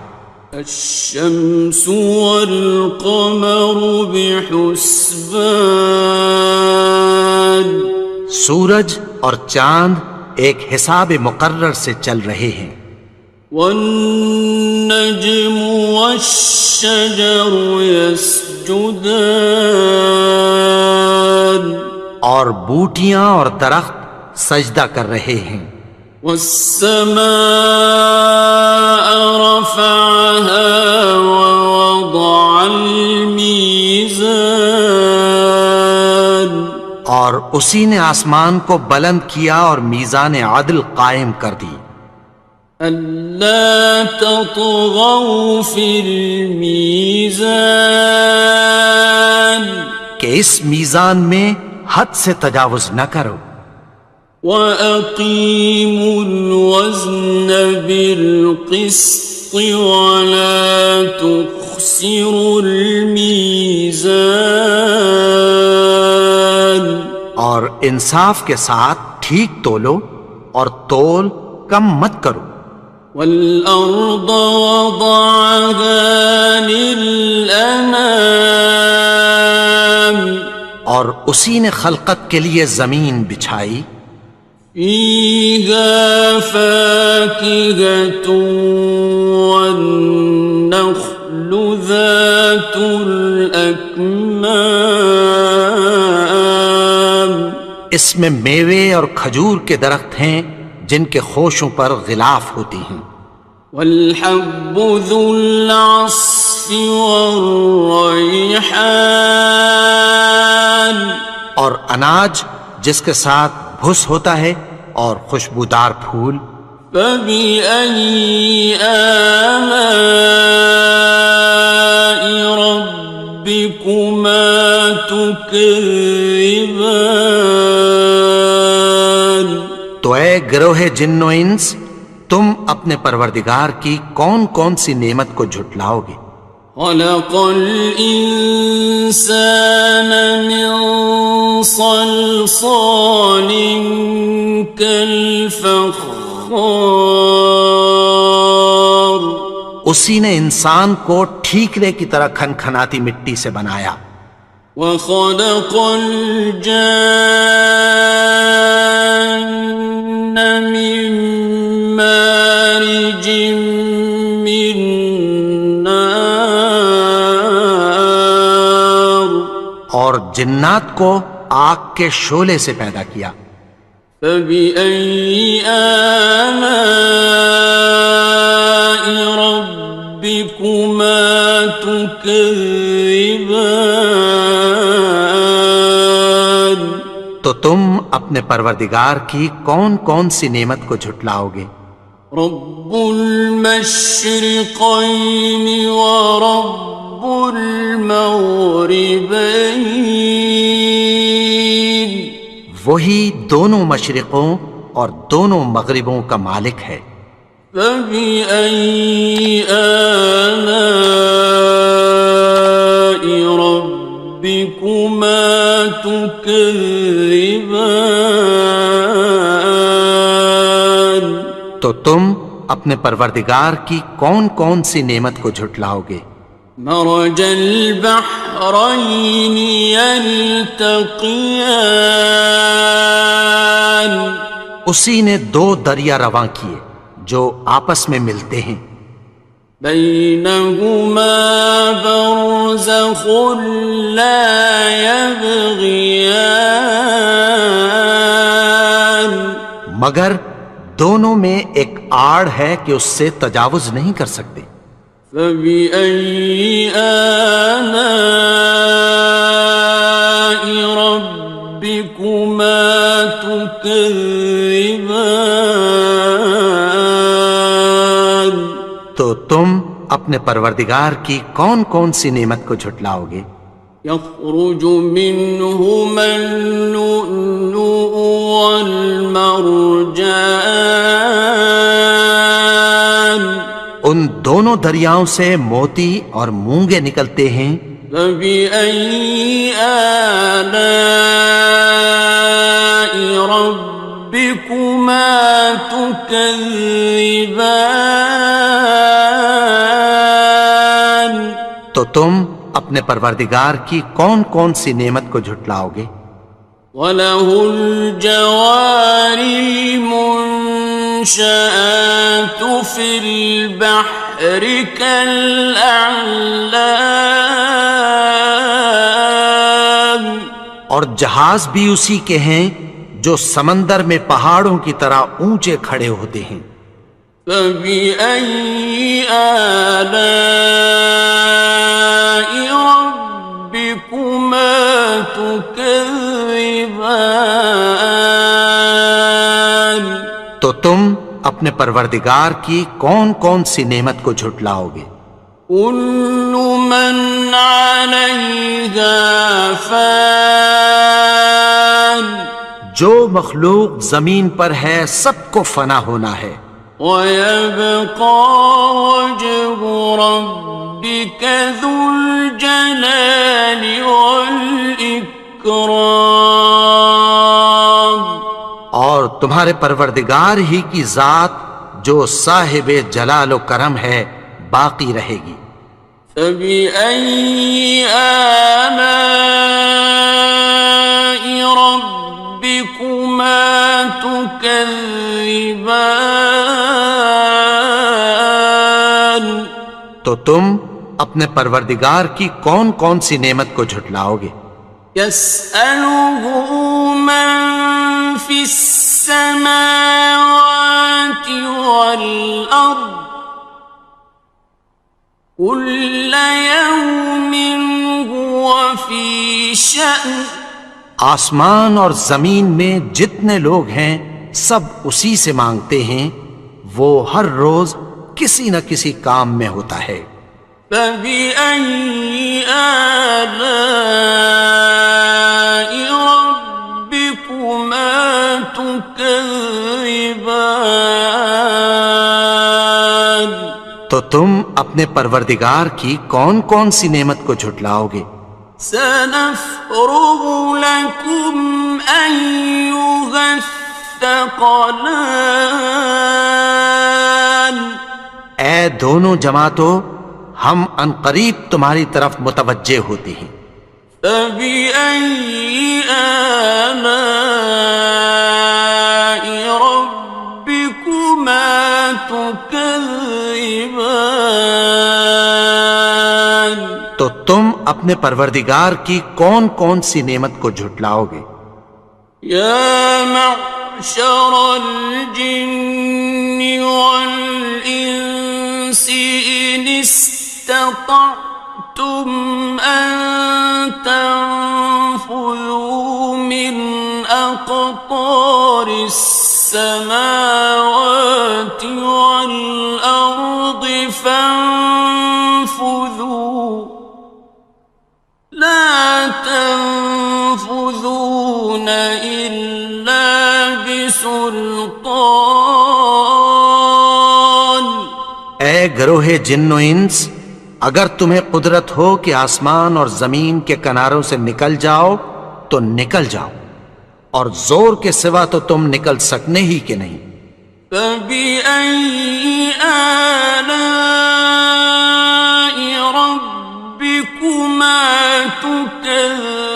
الشمس والقمر بحسبان سورج اور چاند ایک حساب مقرر سے چل رہے ہیں. والنجم والشجر يسجدان اور بوٹیاں اور درخت سجدہ کر رہے ہیں. والسماء رفعها ووضع الميزان اور اسی نے آسمان کو بلند کیا اور میزان عدل قائم کر دی. ألا تطغوا في الميزان کہ اس میزان میں حد سے تجاوز نہ کرو. وَأَقِيمُوا الْوَزْنَ بِالْقِسْطِ وَلَا تُخْسِرُوا الْمِيزَانَ اور انصاف کے ساتھ ٹھیک تولو اور تول کم مت کرو. وَالْأَرْضَ وَضَعَهَا لِلْأَنَامِ اور اسی نے خلقت کے لیے زمین بچھائی. فِيهَا فَاكِهَةٌ وَالنَّخْلُ ذَاتُ الْأَكْمَامِ اس میں میوے اور کھجور کے درخت ہیں جن کے خوشوں پر غلاف ہوتی ہیں. وَالْحَبُّ ذُو الْعَصْفِ وَالرَّيْحَانِ اور اناج جس کے ساتھ بھس ہوتا ہے اور خوشبودار پھول. فَبِأَيِّ آلَاءِ رَبِّكُمَا تُكَذِّبَانِ تو اے گروہ جن و انس، تم اپنے پروردگار کی کون کون سی نعمت کو جھٹلاؤ گے؟ خلق الإنسان من صلصال كالفخار اسی نے انسان کو ٹھیکرے کی طرح کھنکھناتی مٹی سے بنایا. وخلق الجان من مارج من نار اور جنات کو آگ کے شعلے سے پیدا کیا. فبأي آلاء ربكما تكذبان تو تم اپنے پروردگار کی کون کون سی نعمت کو جھٹلاؤ گے؟ رب المشرقين ورب المغربين وہی دونوں مشرقوں اور دونوں مغربوں کا مالک ہے. فبأي آلاء ربكما تكذبان؟ تو تم اپنے پروردگار کی کون کون سی نعمت کو جھٹلاؤ گے؟ مرج البحرين يلتقيان، اسی نے دو دریا رواں کیے جو آپس میں ملتے ہیں، بينهما برزخ لا يبغيان، مگر دونوں میں ایک آڑ ہے کہ اس سے تجاوز نہیں کر سکتے۔ فبأي آلاء ربكما تكذبان؟ تو تم اپنے پروردگار کی کون کون سی نعمت کو جھٹلاؤ گے؟ يخرج منهما اللؤلؤ والمرجان، ان دونوں دریاؤں سے موتی اور مونگے نکلتے ہیں۔ فبأي آلاء ربكما تكذبان؟ تو تم اپنے پروردگار کی کون کون سی نعمت کو جھٹلاؤ گے؟ وَلَهُ الْجَوَارِ الْمُنشَآتُ فِي الْبَحْرِ كَالْأَعْلَامِ، اور جہاز بھی اسی کے ہیں جو سمندر میں پہاڑوں کی طرح اونچے کھڑے ہوتے ہیں۔ فَبِأَيِّ آلَاءِ رَبِّكُمَا تُكَذِّبَانِ؟ تو تم اپنے پروردگار کی کون کون سی نعمت کو جھٹلاؤ گے؟ كُلُّ مَنْ عَلَيْهَا فَانٍ، جو مخلوق زمین پر ہے سب کو فنا ہونا ہے، وَيَبْقَى وَجْهُ رَبِّكَ ذُو الْجَلَالِ وَالْإِكْرَامِ، اور تمہارے پروردگار ہی کی ذات جو صاحب جلال و کرم ہے باقی رہے گی۔ فَبِأَيِّ آلَاءِ رَبِّكُمَا تُكَذِّبَانِ؟ تو تم اپنے پروردگار کی کون کون سی نعمت کو جھٹلاؤ گے؟ يَسْأَلُهُ مَن فِي السَّمَاوَاتِ وَالْأَرْضِ كُلَّ يَوْمٍ هُوَ فِي شَأْنٍ، آسمان اور زمین میں جتنے لوگ ہیں سب اسی سے مانگتے ہیں، وہ ہر روز کسی نہ کسی کام میں ہوتا ہے۔ فَبِأَيِّ آلَاءِ رَبِّكُمَا تُكَذِّبَانِ؟ تو تم اپنے پروردگار کی کون کون سی نعمت کو جھٹلاؤ گے؟ سَنَفْرُغُ لَكُمْ أَيُّهَ الثَّقَلَانِ، اے دونوں جماعتوں، ہم عنقریب تمہاری طرف متوجہ ہوتے ہیں۔ فَبِأَيِّ آلَاءِ رَبِّكُمَا تُكَذِّبَانِ؟ تو تم اپنے پروردگار کی کون کون سی نعمت کو جھٹلاؤ گے؟ يَا مَعْشَرَ الْجِنِّ وَالْإِنسِ إِنِ اسْتَطَعْتُمْ أَن تَنفُذُوا مِنْ أَقْطَارِ السَّمَاوَاتِ وَالْأَرْضِ فَانفُذُوا لَا تَنفُذُونَ إِلَّا بِسُلْطَانٍ، گروہ جن و انس، اگر تمہیں قدرت ہو کہ آسمان اور زمین کے کناروں سے نکل جاؤ تو نکل جاؤ، اور زور کے سوا تو تم نکل سکنے ہی کہ نہیں۔ فَبِأَيِّ آلَاءِ رَبِّكُمَا تُكَذِّبَانِ،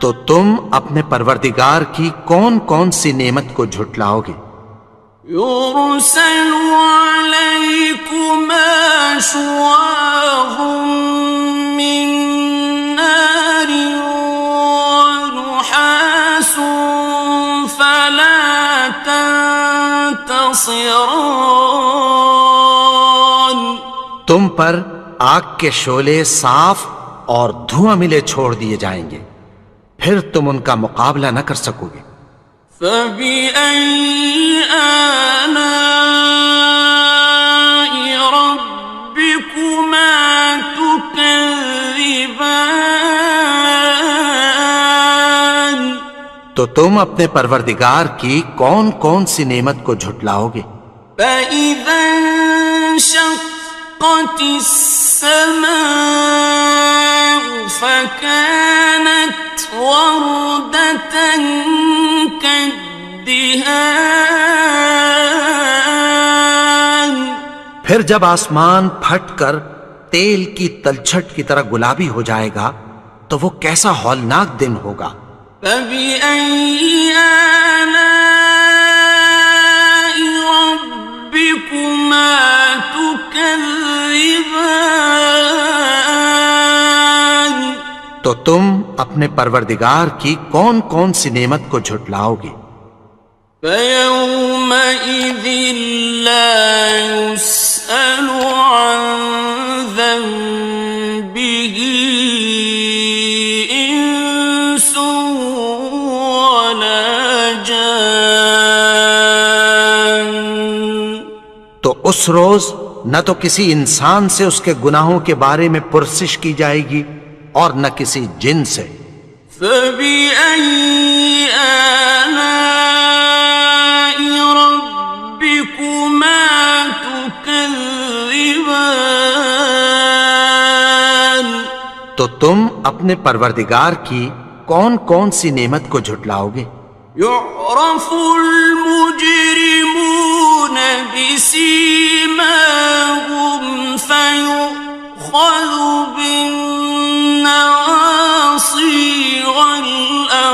تو تم اپنے پروردگار کی کون کون سی نعمت کو جھٹلاؤ گے؟ يُرْسَلُ عَلَيْكُمَا شُوَاظٌ مِّن نَّارٍ وَنُحَاسٌ فَلَا تَنتَصِرَانِ، تم پر آگ کے شعلے صاف اور دھواں ملے چھوڑ دیے جائیں گے، پھر تم ان کا مقابلہ نہ کر سکو گے۔ فَبِأَيِّ آلَاءِ رَبِّكُمَا تُكَذِّبَانِ، تو تم اپنے پروردگار کی کون کون سی نعمت کو جھٹلاؤ گے؟ فَإِذَا انشَقَّتِ السَّمَاءُ فَكَانَتْ وَرْدَةً كَالدِّهَانِ، پھر جب آسمان پھٹ کر تیل کی تلچھٹ کی طرح گلابی ہو جائے گا تو وہ کیسا ہولناک دن ہوگا۔ فَبِأَيِّ آلَاءِ رَبِّكُمَا تُكَذِّبَانِ، تو تم اپنے پروردگار کی کون کون سی نعمت کو جھٹلاؤ گے؟ فَيَوْمَئِذٍ لَا يُسْأَلُ عَنْ ذَنبِهِ إِنسٌ وَلَا جَانٌ، تو اس روز نہ تو کسی انسان سے اس کے گناہوں کے بارے میں پرسش کی جائے گی اور نہ کسی جن سے۔ فَبِأَيِّ آلَاءِ رَبِّكُمَا تُكَذِّبَانِ، تو تم اپنے پروردگار کی کون کون سی نعمت کو جھٹلاؤ گے؟ يُعْرَفُ الْمُجْرِمُونَ بِسِيمَاهُمْ فَيُؤْخَذُ بِالنَّوَاصِي وَالْأَقْدَامِ،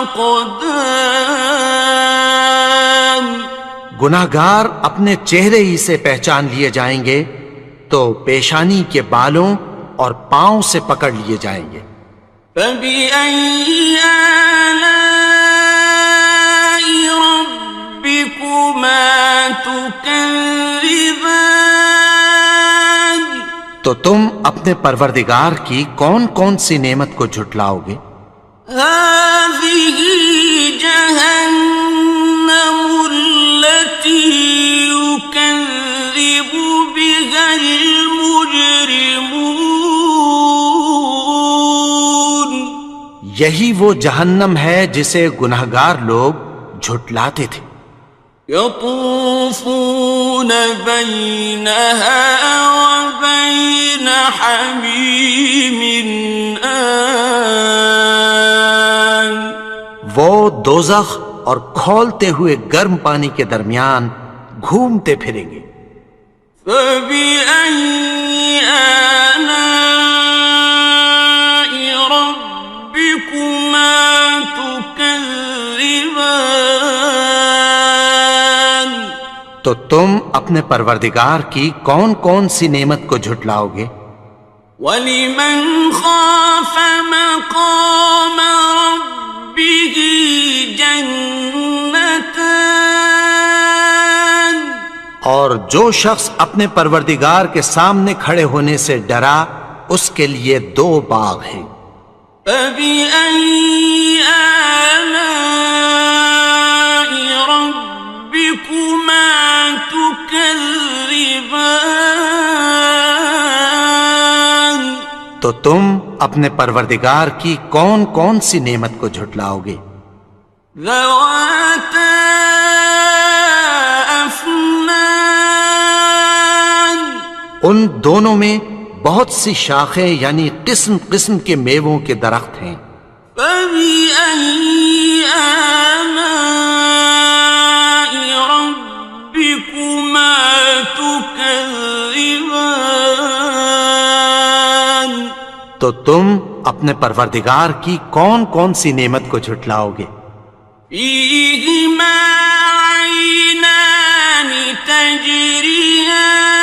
گناہگار اپنے چہرے ہی سے پہچان لیے جائیں گے تو پیشانی کے بالوں اور پاؤں سے پکڑ لیے جائیں گے۔ فَبِأَيِّ آلَاءِ رَبِّكُمَا تُكَذِّبَانِ، تو تم اپنے پروردگار کی کون کون سی نعمت کو جھٹلاؤ گے؟ هَٰذِهِ جَهَنَّمُ الَّتِي يُكَذِّبُ بِهَا الْمُجْرِمُونَ، یہی وہ جہنم ہے جسے گناہگار لوگ جھٹلاتے تھے۔ يَطُوفُونَ بَيْنَهَا وَبَيْنَ حَمِيمٍ آنٍ، وہ دوزخ اور کھولتے ہوئے گرم پانی کے درمیان گھومتے پھریں گے۔ فَبِأَيِّ آلَاءِ رَبِّكُمَا تُكَذِّبَانِ، تو تم اپنے پروردگار کی کون کون سی نعمت کو جھٹلاؤ گے؟ وَلِمَنْ خَافَ مَقَامَ رَبِّهِ جَنَّتَانِ، اور جو شخص اپنے پروردگار کے سامنے کھڑے ہونے سے ڈرا اس کے لیے 2 باغ ہیں۔ فَبِأَيِّ آلَاءِ رَبِّكُمَا تُكَذِّبَانِ، تو تم اپنے پروردگار کی کون کون سی نعمت کو جھٹلاؤ گے؟ ذَوَاتَا أَفْنَانٍ دونوں میں بہت سی شاخیں یعنی قسم قسم کے میووں کے درخت ہیں۔ فَبِأَيِّ آلَاءِ رَبِّكُمَا تُكَذِّبَانِ؟ تو تم اپنے پروردگار کی کون کون سی نعمت کو جھٹلاؤ گے؟ فِيهِمَا عَيْنَانِ تَجْرِيَانِ؟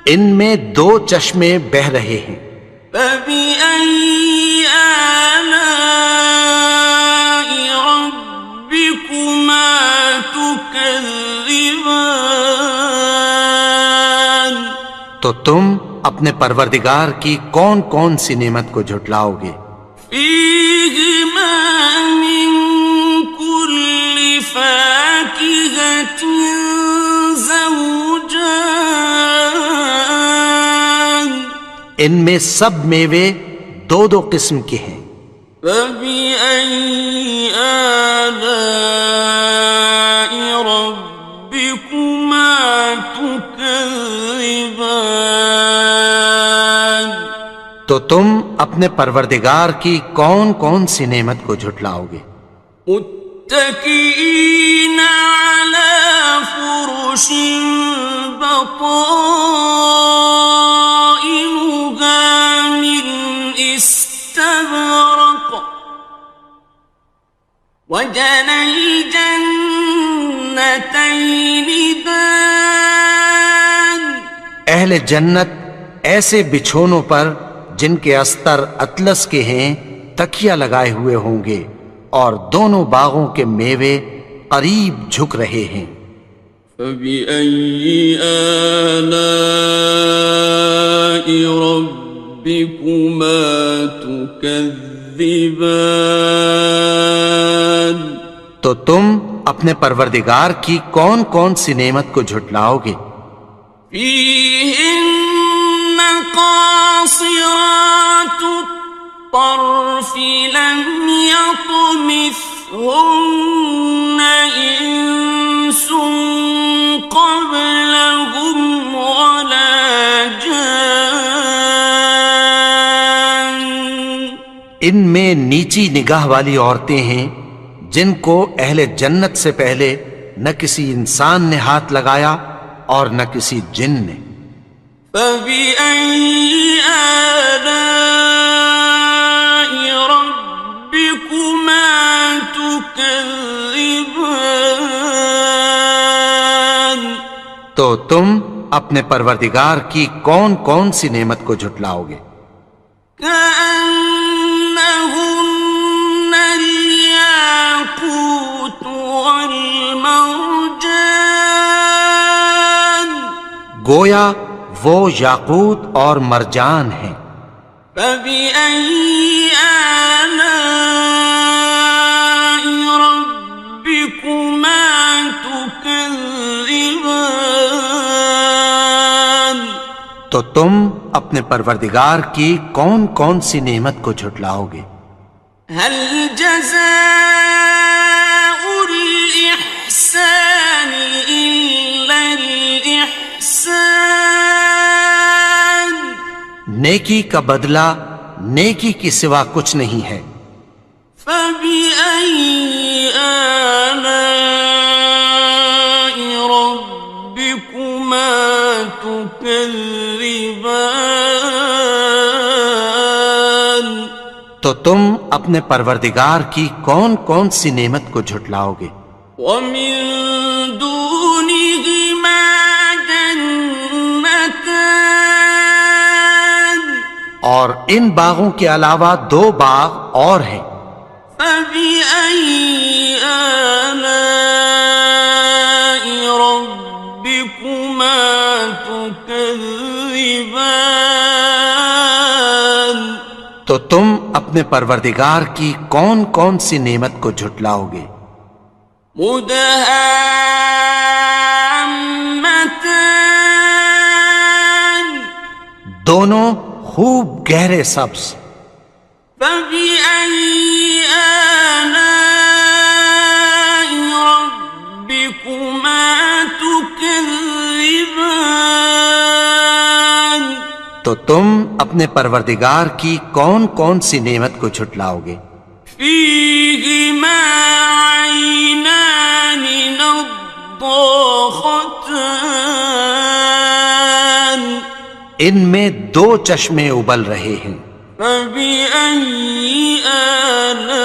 ان میں دو چشمے بہہ رہے ہیں۔ فَبِأَيِّ آلَاءِ رَبِّكُمَا تُكَذِّبَانِ؟ تو تم اپنے پروردگار کی کون کون سی نعمت کو جھٹلاؤ گے؟ فِيهِمَا مِن كُلِّ فَاكِهَةٍ زَوْجَانِ؟ ان میں سب میوے دو دو قسم کے ہیں۔ فَبِأَيِّ آلَاءِ رَبِّكُمَا تُكَذِّبَانِ؟ تو تم اپنے پروردگار کی کون کون سی نعمت کو جھٹلاؤ گے؟ متكئين على فرش بطائنها من استبرق وجنى الجنتين دان؟ اہل جنت ایسے بچھونوں پر جن کے استر اطلس کے ہیں تکیہ لگائے ہوئے ہوں گے، اور دونوں باغوں کے میوے قریب جھک رہے ہیں۔ فَبِأَيِّ آلَاءِ رَبِّكُمَا تُكَذِّبَانِ؟ تو تم اپنے پروردگار کی کون کون سی نعمت کو جھٹلاؤ گے؟ فِيهِنَّ قَاصِرَاتُ الطَّرْفِ لَمْ يَطْمِثْهُنَّ إِنسٌ قَبْلَهُمْ وَلَا جَانٌّ؟ ان میں نیچی نگاہ والی عورتیں ہیں جن کو اہل جنت سے پہلے نہ کسی انسان نے ہاتھ لگایا اور نہ کسی جن نے۔ فَبِأَيِّ آلَاءِ رَبِّكُمَا تُكَذِّبَانِ؟ تو تم اپنے پروردگار کی کون کون سی نعمت کو جھٹلاؤ گے؟ كَأَنَّهُنَّ الْيَاقُوتُ وَالْمَرْجَانُ؟ گویا وہ یاقوت اور مرجان ہیں۔ فَبِأَيِّ آلَاءِ رَبِّكُمَا تُكَذِّبَانِ؟ تو تم اپنے پروردگار کی کون کون سی نعمت کو جھٹلاؤ گے؟ هَلْ جَزَاءُ الْإِحْسَانِ إِلَّا الْإِحْسَانُ؟ نیکی کا بدلہ نیکی کی سوا کچھ نہیں ہے۔ فَبِأَيِّ آلَاءِ رَبِّكُمَا تُكَذِّبَانِ؟ تو تم اپنے پروردگار کی کون کون سی نعمت کو جھٹلاؤ گے؟ وَمِن دُونِهِمَا جَنَّتَانِ؟ اور ان باغوں کے علاوہ دو باغ اور ہیں۔ فَبِأَيِّ آلَاءِ رَبِّكُمَا تُكَذِّبَانِ؟ تو تم اپنے پروردگار کی کون کون سی نعمت کو جھٹلاؤ گے؟ مُدْهَامَّتَانِ؟ دونوں خوب گہرے سبز۔ فَبِأَيِّ آلَاءِ رَبِّكُمَا تُكَذِّبَانِ؟ تُكَذِّبَانِ؟ تو تم اپنے پروردگار کی کون کون سی نعمت کو جھٹلاؤ گے؟ فيهما عينان نضاختان ان میں دو چشمے ابل رہے ہیں، فبأي آلاء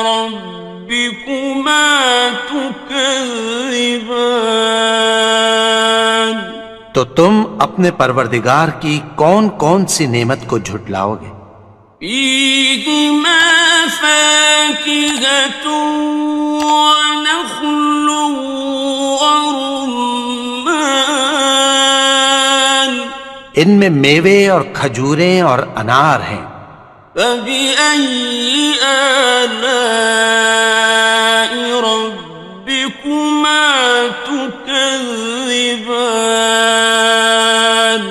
ربكما تكذبان تو تم اپنے پروردگار کی کون کون سی نعمت کو جھٹلاؤ گے؟ فيهما فاكهة ونخل ورمان ان میں میوے اور کھجوریں اور انار ہیں، فبأي آلاء ربكما تكذبان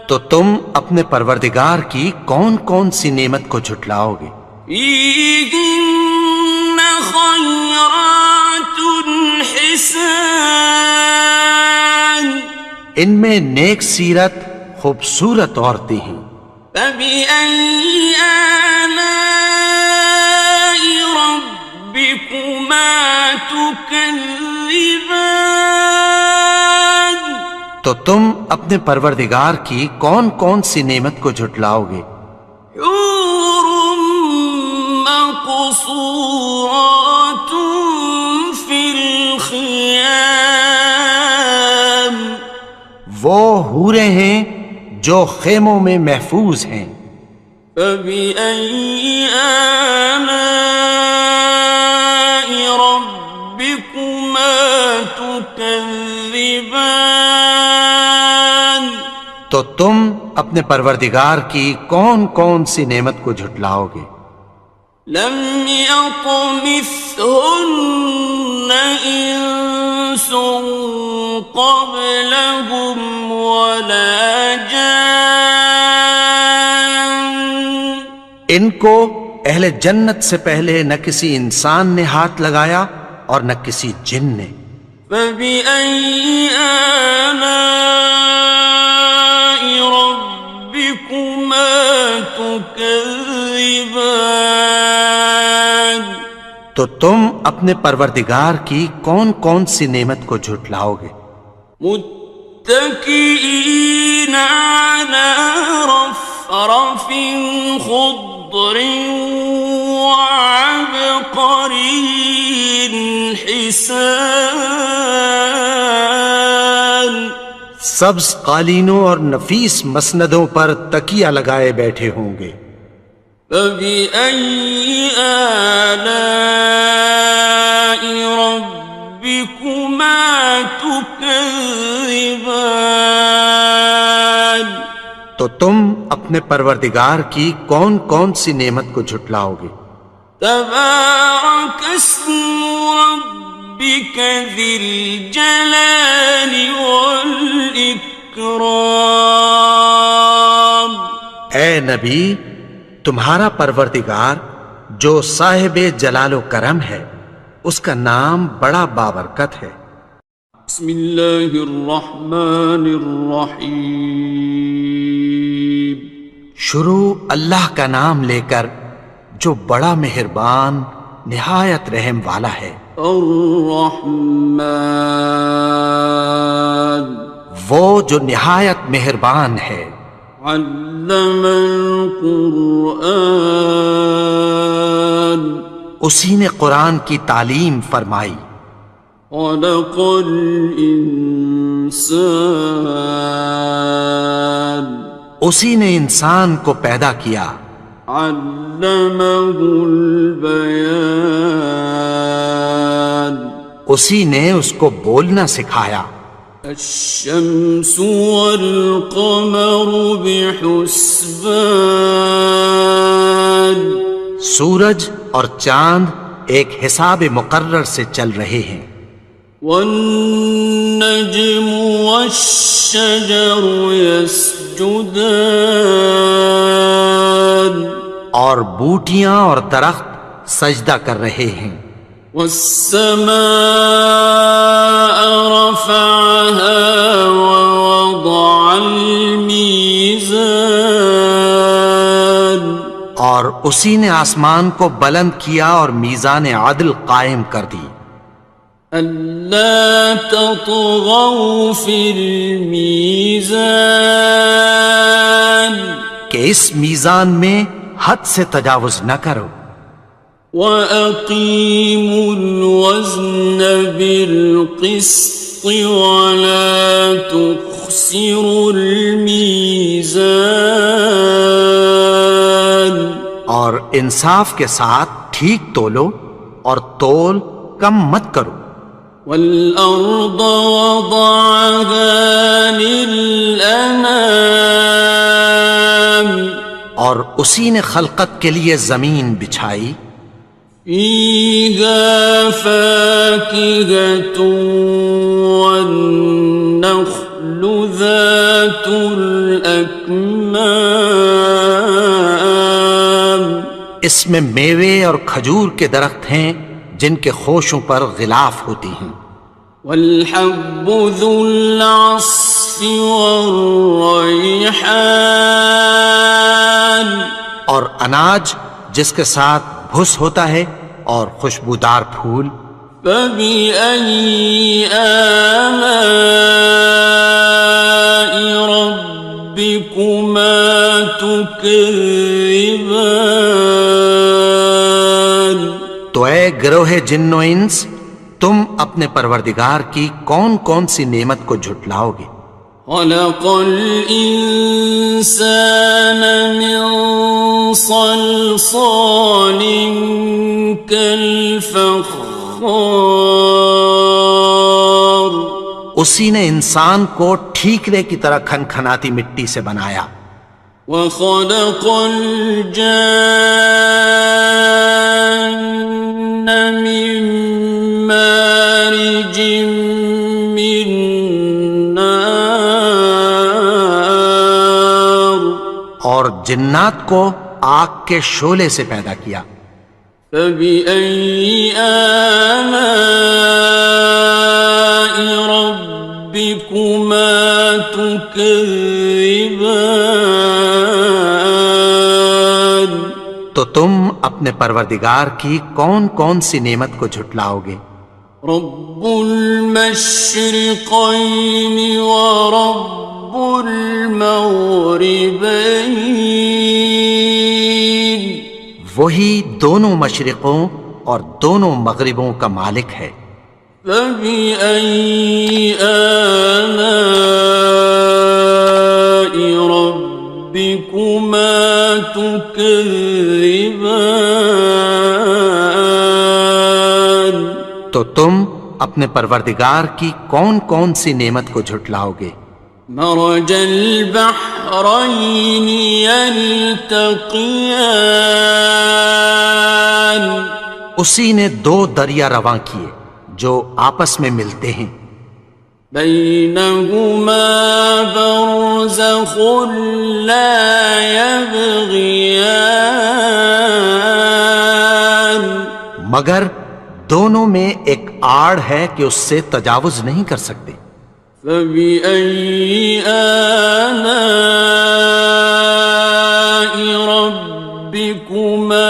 تو تم اپنے پروردگار کی کون کون سی نعمت کو جھٹلاؤ گے؟ فيهن خيرات حسان ان میں نیک سیرت خوبصورت عورتیں ہیں، فبأي آلاء ربكما تكذبان تو تم اپنے پروردگار کی کون کون سی نعمت کو جھٹلاؤ گے؟ حور مقصورات في الخيام وہ حوریں ہیں جو خیموں میں محفوظ ہیں، فبأي آلاء ربكما تكذبان تو تم اپنے پروردگار کی کون کون سی نعمت کو جھٹلاؤ گے؟ لم يطمثهن إنس قبلهم ولا جان ان کو اہل جنت سے پہلے نہ کسی انسان نے ہاتھ لگایا اور نہ کسی جن نے، فبأي آلاء ربكما تكذبان تو تم اپنے پروردگار کی کون کون سی نعمت کو جھٹلاؤ گے؟ متكئين على رفرف خضر وعبقري حسان سبز قالینوں اور نفیس مسندوں پر تکیہ لگائے بیٹھے ہوں گے، فبأي آلاء ربكما تكذبان تو تم اپنے پروردگار کی کون کون سی نعمت کو جھٹلاؤ گے؟ تبارك اسم ربك ذي الجلال والإكرام اے نبی، تمہارا پروردگار جو صاحب جلال و کرم ہے، اس کا نام بڑا بابرکت ہے۔ بسم اللہ الرحمن الرحیم شروع اللہ کا نام لے کر جو بڑا مہربان نہایت رحم والا ہے۔ الرحمن وہ جو نہایت مہربان ہے، علم القرآن اسی نے قرآن کی تعلیم فرمائی، خلق الانسان اسی نے انسان کو پیدا کیا، علمه البیان اسی نے اس کو بولنا سکھایا۔ الشمس والقمر بحسبان سورج اور چاند ایک حساب مقرر سے چل رہے ہیں، والنجم والشجر يسجدان اور بوٹیاں اور درخت سجدہ کر رہے ہیں، والسماء رفعها ووضع اور اسی نے آسمان کو بلند کیا اور میزان عدل قائم کر دی ألا تطغوا في الميزان کہ اس میزان میں حد سے تجاوز نہ کرو وأقيموا الوزن بالقسط ولا تخسروا الميزان اور انصاف کے ساتھ ٹھیک تولو اور تول کم مت کرو والأرض وضعها للأنام اور اسی نے خلقت کے لیے زمین بچھائی فيها فاكهة والنخل ذات الأكمام اس میں میوے اور کھجور کے درخت ہیں جن کے خوشوں پر غلاف ہوتی ہیں والحب ذو العصف والريحان اور اناج جس کے ساتھ بھس ہوتا ہے اور خوشبودار پھول فبأي آلاء ربكما تكذبان تو اے گروہ جن و انس تم اپنے پروردگار کی کون کون سی نعمت کو جھٹلاؤ گے خلق الإنسان من صلصال كالفخار اسی نے انسان کو ٹھیکرے کی طرح کھنکھناتی مٹی سے بنایا وخلق الجان من مارج من نار اور جنات کو آگ کے شعلے سے پیدا کیا فبأي آلاء ربكما تكذبان تو تم اپنے پروردگار کی کون کون سی نعمت کو جھٹلاؤ گے رب المشرقين ورب المغربين وہی دونوں مشرقوں اور دونوں مغربوں کا مالک ہے فبأي آلاء ربكما تكذبان تو تم اپنے پروردگار کی کون کون سی نعمت کو جھٹلاؤ گے مرج البحرين يلتقيان اسی نے دو دریا رواں کیے جو آپس میں ملتے ہیں بينهما برزخ لا يبغيان مگر دونوں میں ایک آڑ ہے کہ اس سے تجاوز نہیں کر سکتے فبأي آلاء ربكما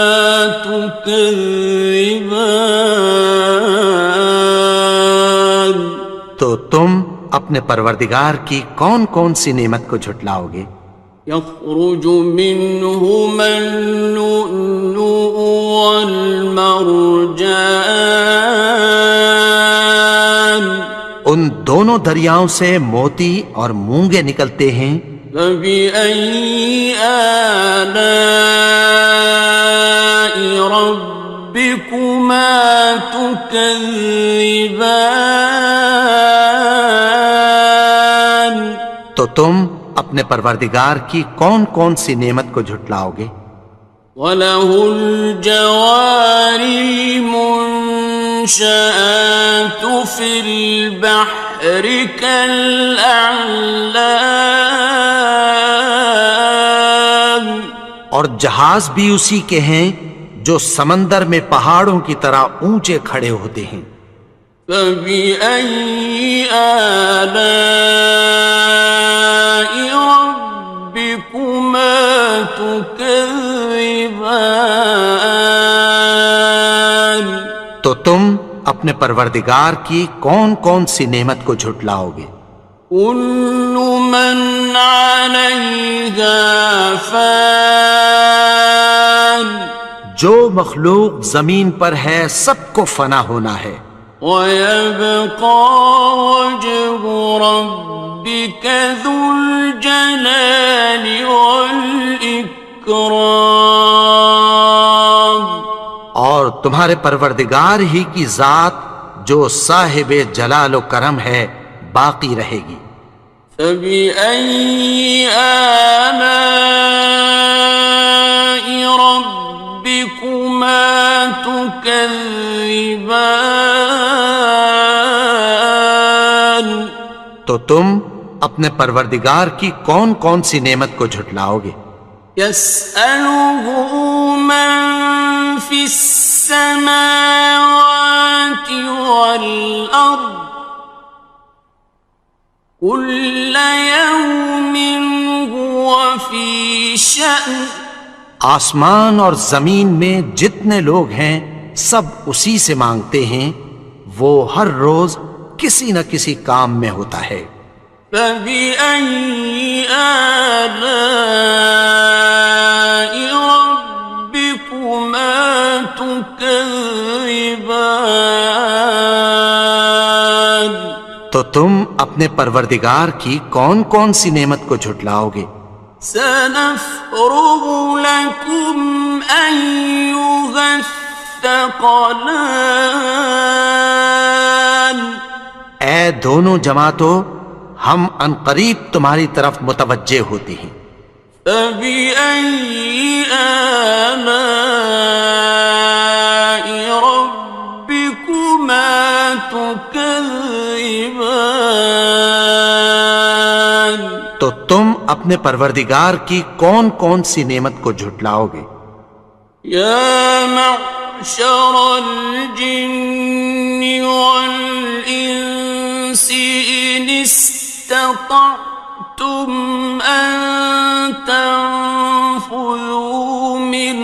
تكذبان تو تم اپنے پروردگار کی کون کون سی نعمت کو جھٹلاؤ گے يخرج منهما اللؤلؤ والمرجان ان دونوں دریاؤں سے موتی اور مونگے نکلتے ہیں فبأي آلاء ربكما تكذبان تو تم اپنے پروردگار کی کون کون سی نعمت کو جھٹلاؤ گے وَلَهُ الْجَوَارِ الْمُنشَآتُ فِي الْبَحْرِ كَالْأَعْلَامِ اور جہاز بھی اسی کے ہیں جو سمندر میں پہاڑوں کی طرح اونچے کھڑے ہوتے ہیں فَبِأَيِّ آلَاءِ رَبِّكُمَا تُكَذِّبَانِ اپنے پروردگار کی کون کون سی نعمت کو جھٹلاؤ گے؟ كل من عليها فان جو مخلوق زمین پر ہے سب کو فنا ہونا ہے، ويبقى وجه ربك ذو الجلال والإكرام اور تمہارے پروردگار ہی کی ذات جو صاحب جلال و کرم ہے باقی رہے گی۔ فبأي آلاء ربكما تكذبان تو تم اپنے پروردگار کی کون کون سی نعمت کو جھٹلاؤ گے؟ يسأله من في السماوات والأرض كل يوم هو في شأن آسمان اور زمین میں جتنے لوگ ہیں سب اسی سے مانگتے ہیں، وہ ہر روز کسی نہ کسی کام میں ہوتا ہے۔ فبأي آلاء ربكما تكذبان تو تم اپنے پروردگار کی کون کون سی نعمت کو جھٹلاؤ گے؟ سنفرغ لكم أيها الثقلان اے دونوں جماعتوں، ہم عنقریب تمہاری طرف متوجہ ہوتے ہیں۔ فبأي آلاء ربكما تكذبان تو تم اپنے پروردگار کی کون کون سی نعمت کو جھٹلاؤ گے؟ يا معشر الجن والإنس إن استطعتم أن تنفذوا من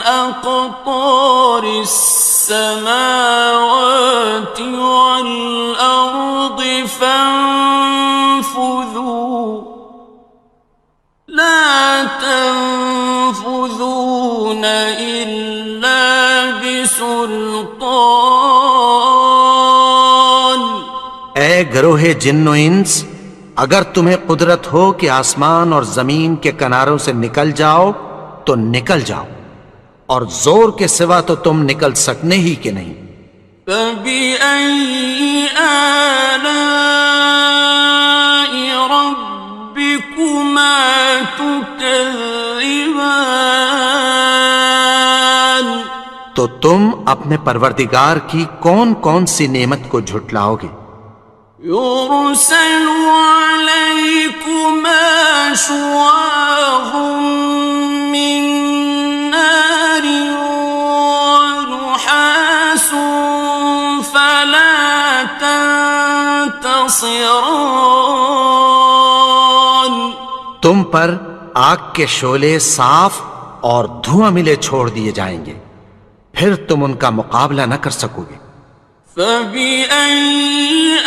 أقطار السماوات والأرض فانفذوا لا تنفذون إلا بسلطان اے گروہ جن و انس، اگر تمہیں قدرت ہو کہ آسمان اور زمین کے کناروں سے نکل جاؤ تو نکل جاؤ، اور زور کے سوا تو تم نکل سکنے ہی کہ نہیں۔ فبأي آلاء ربكما تكذبان تو تم اپنے پروردگار کی کون کون سی نعمت کو جھٹلاؤ گے؟ يرسل عليكما شواظ من نار ونحاس فلا تنتصران تم پر آگ کے شعلے صاف اور دھواں ملے چھوڑ دیے جائیں گے، پھر تم ان کا مقابلہ نہ کر سکو گے۔ فبأي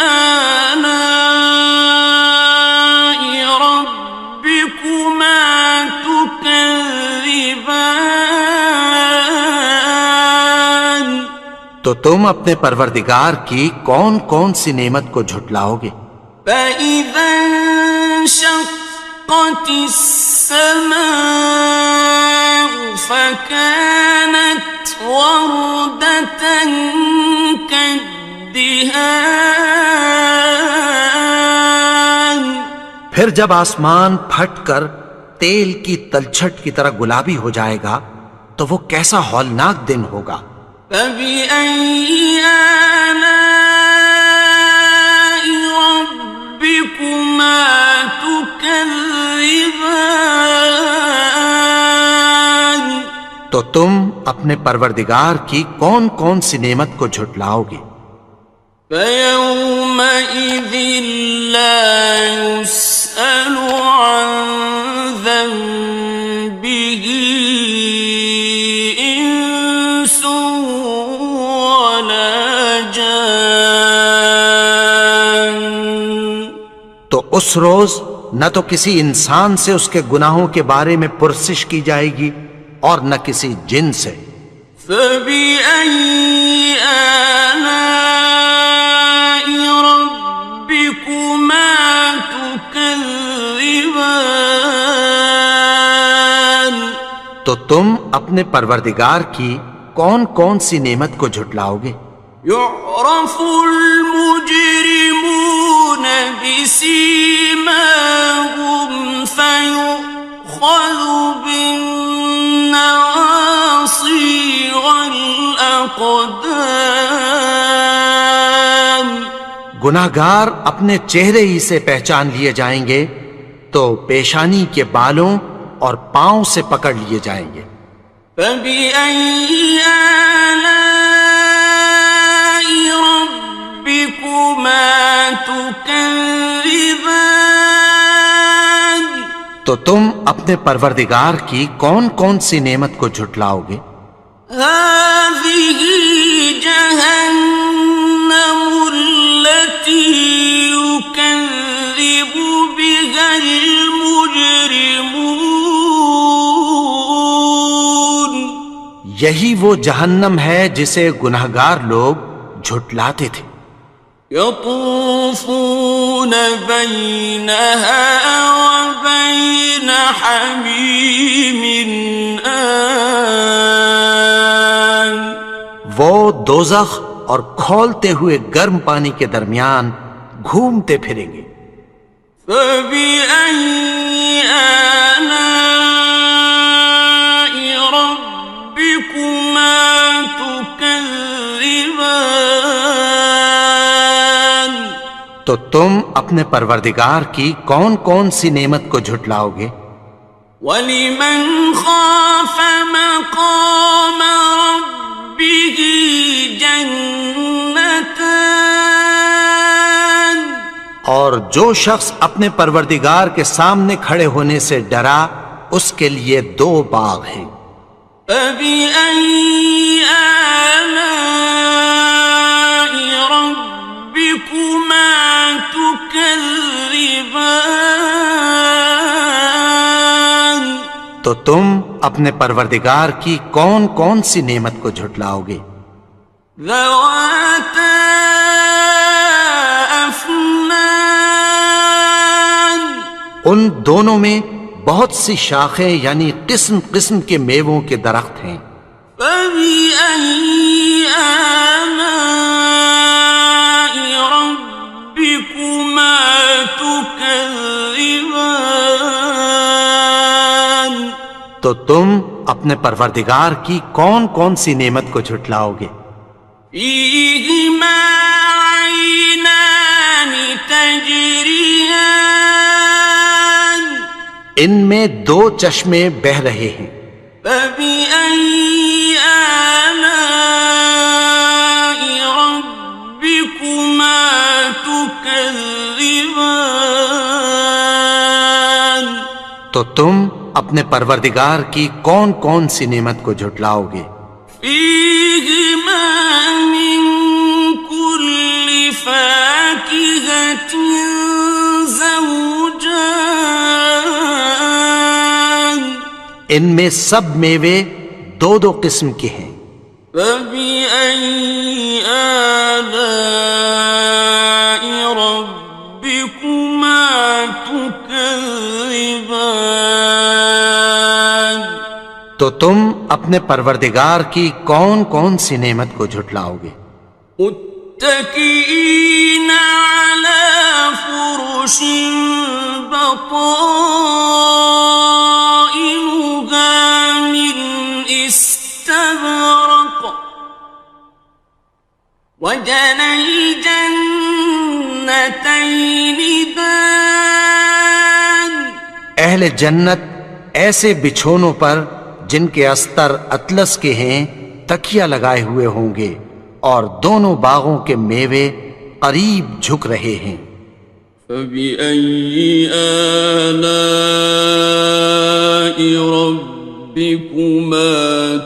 آلاء ربكما تكذبان تو تم اپنے پروردگار کی کون کون سی نعمت کو جھٹلاؤ گے؟ فإذا انشقت السماء فكانت وردة كالدهان پھر جب آسمان پھٹ کر تیل کی تلچھٹ کی طرح گلابی ہو جائے گا تو وہ کیسا ہولناک دن ہوگا۔ فبأي آلاء ربكما تكذبان تو تم اپنے پروردگار کی کون کون سی نعمت کو جھٹلاؤ گے؟ فيومئذ لا يسأل عن ذنبه إنس ولا جان تو اس روز نہ تو کسی انسان سے اس کے گناہوں کے بارے میں پرسش کی جائے گی اور نہ کسی جن سے. فَبِأَيِّ آلَاءِ رَبِّكُمَا تُكَذِّبَانِ تو تم اپنے پروردگار کی کون کون سی نعمت کو جھٹلاؤ گے؟ يُعْرَفُ الْمُجْرِمُونَ بِسِيمَاهُمْ فَيُؤْخَذُ بِالنَّوَاصِي وَالْأَقْدَامِ گناہگار اپنے چہرے ہی سے پہچان لیے جائیں گے تو پیشانی کے بالوں اور پاؤں سے پکڑ لیے جائیں گے. فَبِأَيِّ آلَاءِ رَبِّكُمَا تُكَذِّبَانِ تو تم اپنے پروردگار کی کون کون سی نعمت کو جھٹلاؤ گے؟ هَٰذِهِ جَهَنَّمُ الَّتِي يُكَذِّبُ بِهَا الْمُجْرِمُونَ یہی وہ جہنم ہے جسے گناہگار لوگ جھٹلاتے تھے. يطوفون بينها وبين حميم آن وہ دوزخ اور کھولتے ہوئے گرم پانی کے درمیان گھومتے پھریں گے. فبأي آلاء ربكما تكذبان تو تم اپنے پروردگار کی کون کون سی نعمت کو جھٹلاؤ گے؟ وَلِمَنْ خَافَ مَقَامَ رَبِّهِ جَنَّتَانِ اور جو شخص اپنے پروردگار کے سامنے کھڑے ہونے سے ڈرا اس کے لیے 2 باغ ہیں. فَبِأَيِّ آلَاءِ رَبِّكُمَا تُكَذِّبَانِ تو تم اپنے پروردگار کی کون کون سی نعمت کو جھٹلاؤ گے؟ ذَوَاتَا أَفْنَانٍ ان دونوں میں بہت سی شاخیں یعنی قسم قسم کے میووں کے درخت ہیں. فَبِأَيِّ آلَاءِ رَبِّكُمَا تُكَذِّبَانِ تو تم اپنے پروردگار کی کون کون سی نعمت کو جھٹلاؤ گے؟ فِيهِمَا عَيْنَانِ تَجْرِيَانِ ان میں 2 چشمے بہہ رہے ہیں. فَبِأَيِّ آلَاءِ رَبِّكُمَا تُكَذِّبَانِ تو تم اپنے پروردگار کی کون کون سی نعمت کو جھٹلاؤ گے؟ فِيهِمَا مِن كُلِّ فَاكِهَةٍ زَوْجَانِ ان میں سب میوے 2 قسم کے ہیں. فَبِأَيِّ آلَاءِ رَبِّكُمَا تُكَذِّبَانِ تو تم اپنے پروردگار کی کون کون سی نعمت کو جھٹلاؤ گے؟ متكئين على فرش بطائنها من استبرق وجنى الجنتين دان اہل جنت ایسے بچھونوں پر جن کے استر اطلس کے ہیں تکیہ لگائے ہوئے ہوں گے اور دونوں باغوں کے میوے قریب جھک رہے ہیں. فَبِأَيِّ آلَاءِ رَبِّكُمَا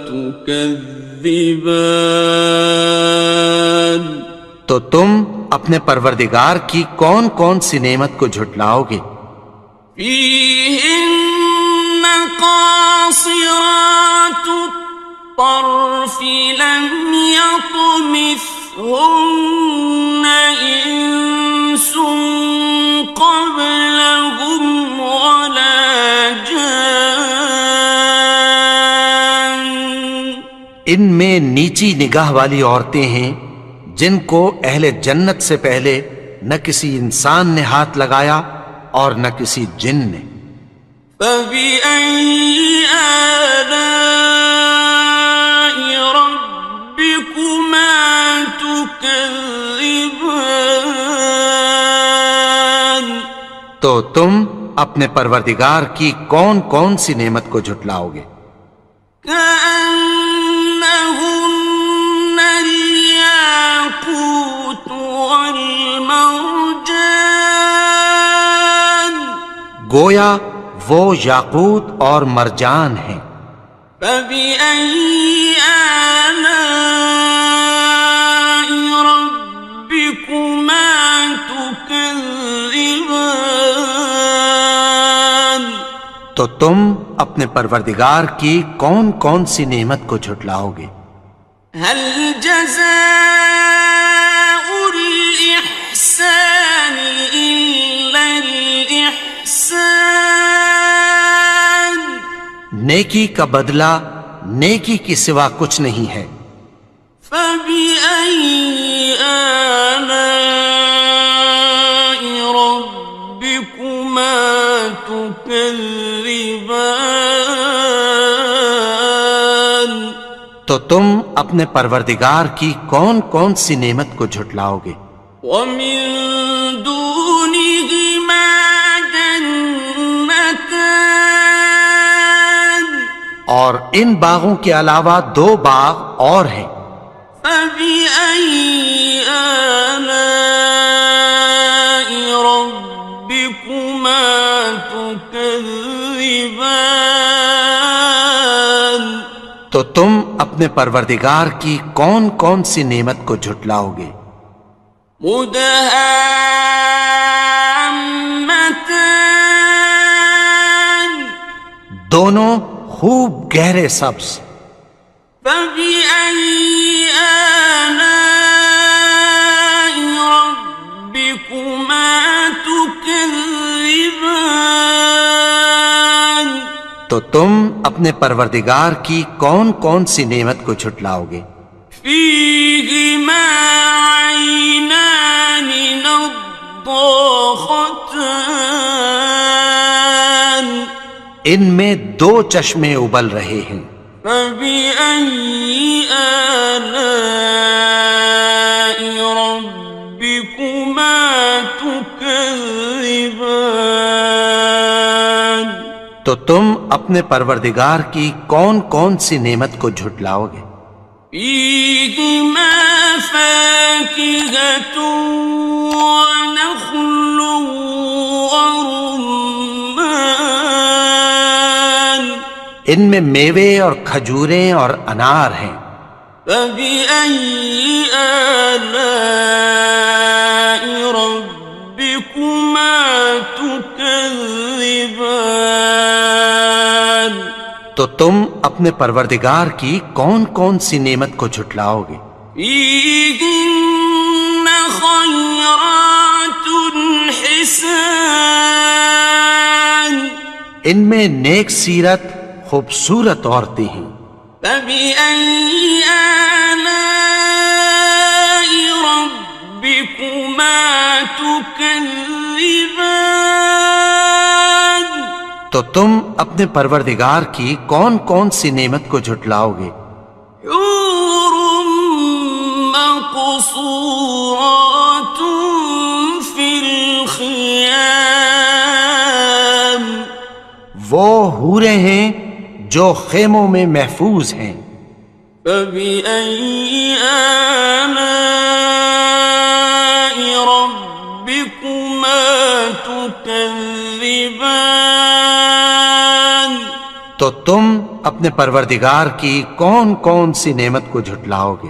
تُكَذِّبَانِ تو تم اپنے پروردگار کی کون کون سی نعمت کو جھٹلاؤ گے؟ فيهن قاصرات الطرف لم يطمثهن إنس قبلهم ولا جان. ان میں نیچی نگاہ والی عورتیں ہیں جن کو اہل جنت سے پہلے نہ کسی انسان نے ہاتھ لگایا اور نہ کسی جن نے. فبأي آلاء ربكما تكذبان. تو تم اپنے پروردگار کی کون کون سی نعمت کو جھٹلاؤ گے؟ كأنهن الياقوت والمرجان. گویا وہ یاقوت اور مرجان ہیں. فبأي آلاء ربكما تكذبان. تو تم اپنے پروردگار کی کون کون سی نعمت کو جھٹلاؤ گے؟ هل جزاء الإحسان إلا الإحسان. نیکی کا بدلہ نیکی کی سوا کچھ نہیں ہے. فبأي آلاء ربكما تكذبان. تو تم اپنے پروردگار کی کون کون سی نعمت کو جھٹلاؤ گے؟ ومن دونهما جنتان. اور ان باغوں کے علاوہ دو باغ اور ہیں. فبأي آلاء ربكما تكذبان. تو تم اپنے پروردگار کی کون کون سی نعمت کو جھٹلاؤ گے؟ مدهامتان. دونوں خوب گہرے سبز. فبأي آلاء ربكما تكذبان. تو تم اپنے پروردگار کی کون کون سی نعمت کو جھٹلاؤ گے؟ فيهما عينان نضاختان. ان میں دو چشمے ابل رہے ہیں. فبأي آلاء ربكما تكذبان. تو تم اپنے پروردگار کی کون کون سی نعمت کو جھٹلاؤ گے؟ فيهما فاكهة ونخل ورمان. ان میں میوے اور کھجوریں اور انار ہیں. فبأي آلاء ربكما تكذبان. تو تم اپنے پروردگار کی کون کون سی نعمت کو جھٹلاؤ گے؟ فيهن خيرات حسان. ان میں نیک سیرت خوبصورت عورتیں ہیں. فبأي آلاء ربكما تكذبان. تو تم اپنے پروردگار کی کون کون سی نعمت کو جھٹلاؤ گے؟ حور مقصورات في الخيام. وہ حوریں ہیں جو خیموں میں محفوظ ہیں. فبأي آلاء ربكما تكذبان. تو تم اپنے پروردگار کی کون کون سی نعمت کو جھٹلاؤ گے؟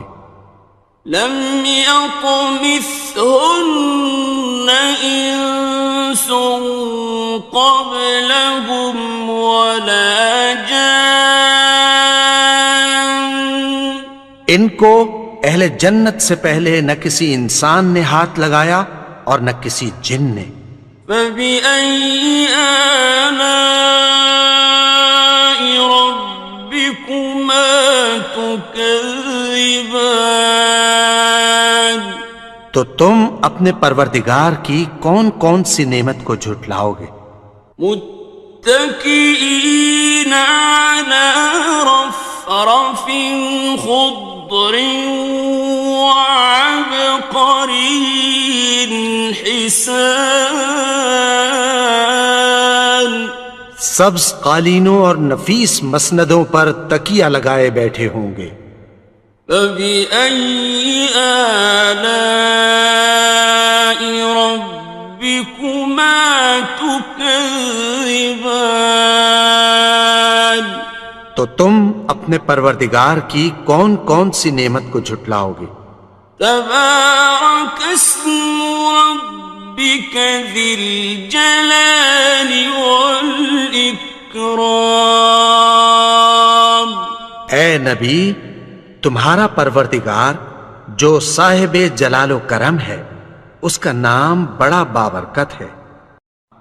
لم يطمثهن إنس قبلهم ولا جان ان کو اہل جنت سے پہلے نہ کسی انسان نے ہاتھ لگایا اور نہ کسی جن نے. فبأي آلاء ربكما تكذبان تو تم اپنے پروردگار کی کون کون سی نعمت کو جھٹلاؤ گے؟ متكئين على رفرف خضر وعبقري حسان سبز قالینوں اور نفیس مسندوں پر تکیہ لگائے بیٹھے ہوں گے. فبأي آلاء ربكما تكذبان تو تم اپنے پروردگار کی کون کون سی نعمت کو جھٹلاؤ گے؟ تبارك اسم ربك ذي الجلال والإكرام. اے نبی، تمہارا پروردگار جو صاحب جلال و کرم ہے، اس کا نام بڑا بابرکت ہے.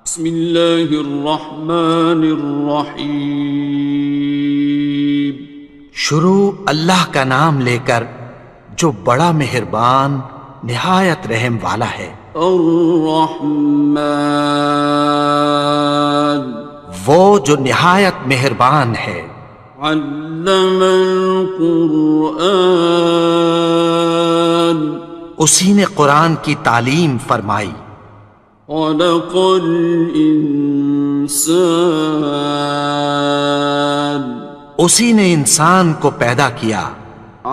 بسم اللہ الرحمن الرحیم. شروع اللہ کا نام لے کر جو بڑا مہربان نہایت رحم والا ہے. الرحمن وہ جو نہایت مہربان ہے. علم القرآن اسی نے قرآن کی تعلیم فرمائی. خلق الانسان اسی نے انسان کو پیدا کیا.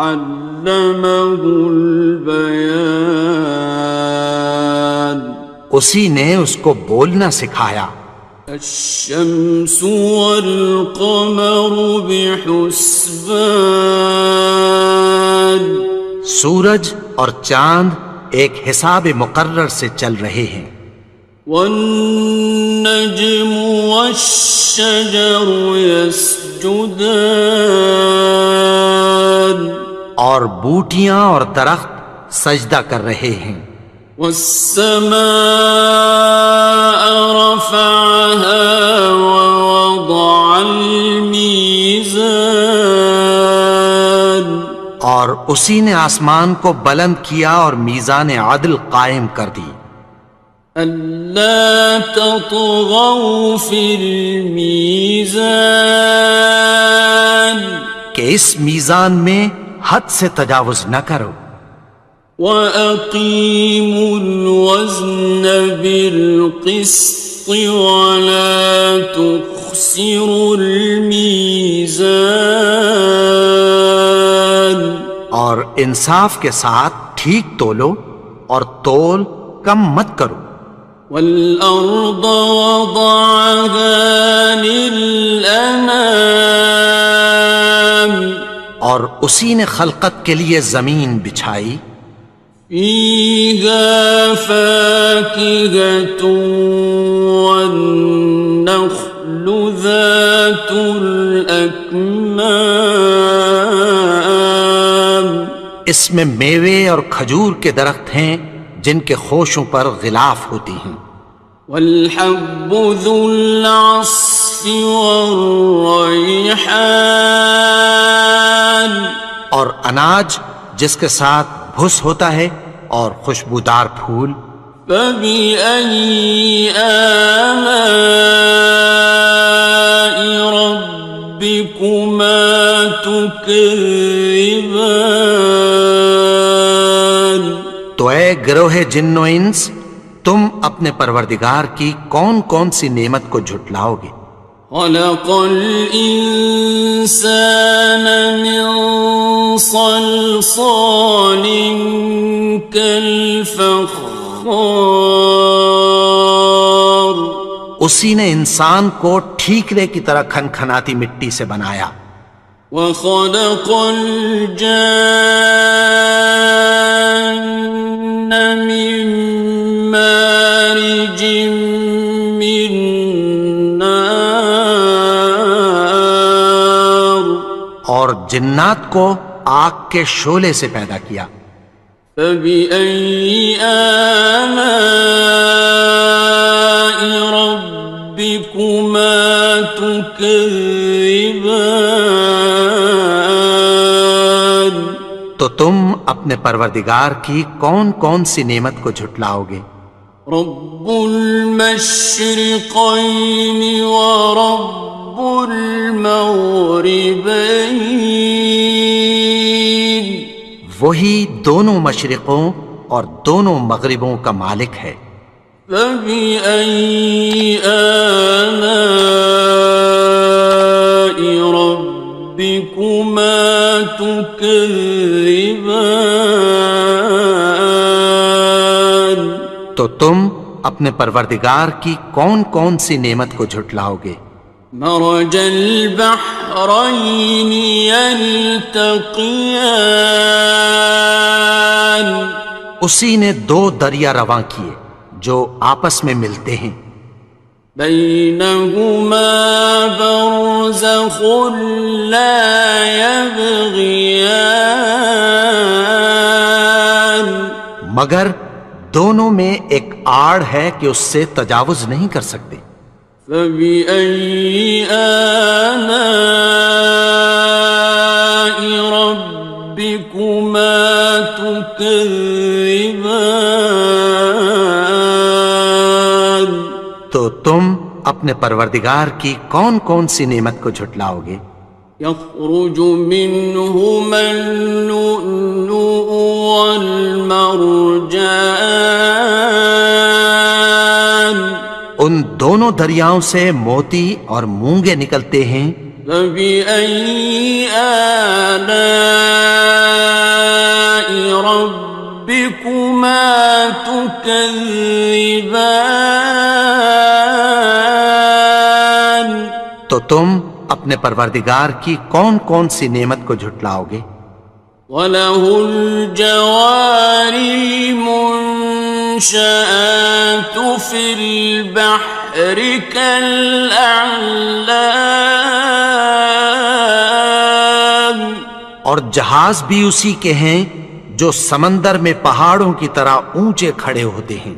علمہ البیان اسی نے اس کو بولنا سکھایا. الشمس والقمر بحسبان سورج اور چاند ایک حساب مقرر سے چل رہے ہیں. والنجم والشجر يسجدان اور بوٹیاں اور درخت سجدہ کر رہے ہیں. والسماء رفعها ووضع الميزان اور اسی نے آسمان کو بلند کیا اور میزان عدل قائم کر دی. ألا تطغوا في الميزان کہ اس میزان میں حد سے تجاوز نہ کرو. وَأَقِيمُوا الْوَزْنَ بِالْقِسْطِ وَلَا تُخْسِرُوا الْمِيزَانَ اور انصاف کے ساتھ ٹھیک تولو اور تول کم مت کرو. وَالْأَرْضَ وَضَعَهَا لِلْأَنَامِ اور اسی نے خلقت کے لیے زمین بچھائی. فِيهَا فَاكِهَةٌ وَالنَّخْلُ ذَاتُ الْأَكْمَامِ اس میں میوے اور کھجور کے درخت ہیں جن کے خوشوں پر غلاف ہوتی ہیں. وَالْحَبُّ ذُو الْعَصْفِ وَالرَّيْحَانِ اور اناج جس کے ساتھ بھس ہوتا ہے اور خوشبودار پھول. فَبِأَيِّ آلَاءِ رَبِّكُمَا تُكَذِّبَانِ تو اے گروہ جن و انس، تم اپنے پروردگار کی کون کون سی نعمت کو جھٹلاؤ گے؟ خلق الإنسان من صلصال كالفخار اسی نے انسان کو ٹھیکرے کی طرح کھنکھناتی مٹی سے بنایا. وخلق الجن من مارج من نار اور جنات کو آگ کے شعلے سے پیدا کیا. فبأي آلاء ربكما تكذبان تو تم اپنے پروردگار کی کون کون سی نعمت کو جھٹلاؤ گے؟ رب المشرقين ورب المغربين وہی دونوں مشرقوں اور دونوں مغربوں کا مالک ہے. فبأي آلاء ربكما تكذبان تو تم اپنے پروردگار کی کون کون سی نعمت کو جھٹلاؤ گے؟ مرج البحرين يلتقيان اسی نے دو دریا رواں کیے جو آپس میں ملتے ہیں. بينهما برزخ لا يبغيان مگر دونوں میں ایک آڑ ہے کہ اس سے تجاوز نہیں کر سکتے. فبأي آلاء ربكما تكذبان تو تم اپنے پروردگار کی کون کون سی نعمت کو جھٹلاؤ گے؟ يخرج منهما اللؤلؤ والمرجان ان دونوں دریاؤں سے موتی اور مونگے نکلتے ہیں. فبأي آلاء ربكما تكذبان تو تم اپنے پروردگار کی کون کون سی نعمت کو جھٹلاؤ گے؟ وَلَهُ الْجَوَارِ الْمُنشَآتُ فِي الْبَحْرِ كَالْأَعْلَامِ اور جہاز بھی اسی کے ہیں جو سمندر میں پہاڑوں کی طرح اونچے کھڑے ہوتے ہیں.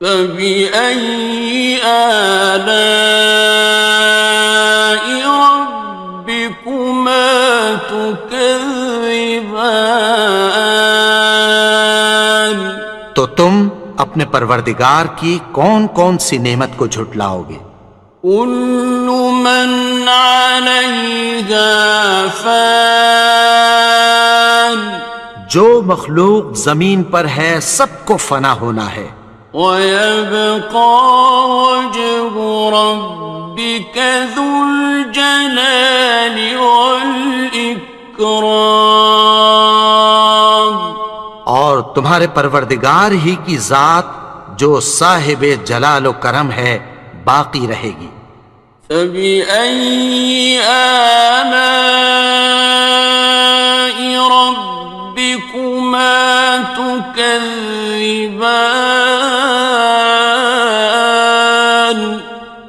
فَبِأَيِّ آلَاءِ رَبِّكُمَا تُكَذِّبَانِ تو تم اپنے پروردگار کی کون کون سی نعمت کو جھٹلاؤ گے؟ كُلُّ مَنْ عَلَيْهَا فَانٍ جو مخلوق زمین پر ہے سب کو فنا ہونا ہے. وَيَبْقَى وَجْهُ رَبِّكَ ذُو الْجَلَالِ وَالْإِكْرَامِ اور تمہارے پروردگار ہی کی ذات جو صاحب جلال و کرم ہے باقی رہے گی. فَبِأَيِّ آلَاءِ رَبِّكُمَا تُكَذِّبَانِ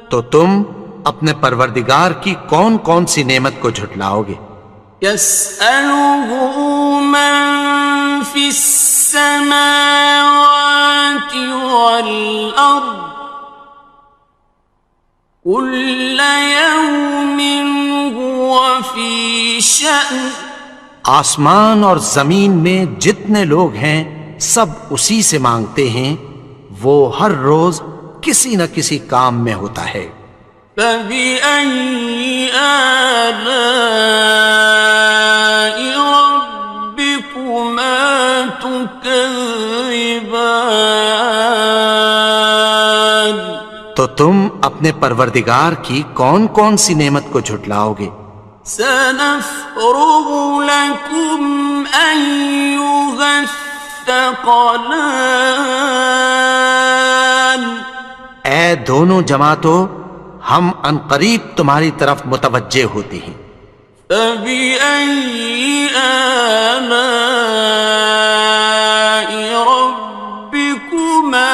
تو تم اپنے پروردگار کی کون کون سی نعمت کو جھٹلاؤ گے؟ يَسْأَلُهُ مَن فِي السَّمَاوَاتِ وَالْأَرْضِ كُلَّ يَوْمٍ هُوَ فِي شَأْنٍ آسمان اور زمین میں جتنے لوگ ہیں سب اسی سے مانگتے ہیں، وہ ہر روز کسی نہ کسی کام میں ہوتا ہے. فَبِأَيِّ آلَاءِ رَبِّكُمَا تُكَذِّبَانِ تو تم اپنے پروردگار کی کون کون سی نعمت کو جھٹلاؤ گے؟ سَنَفْرُغُ لَكُمْ أَيُّهَ الثَّقَلَانِ اے دونوں جماعتوں، ہم عنقریب تمہاری طرف متوجہ ہوتے ہیں. فبأي آلاء ربكما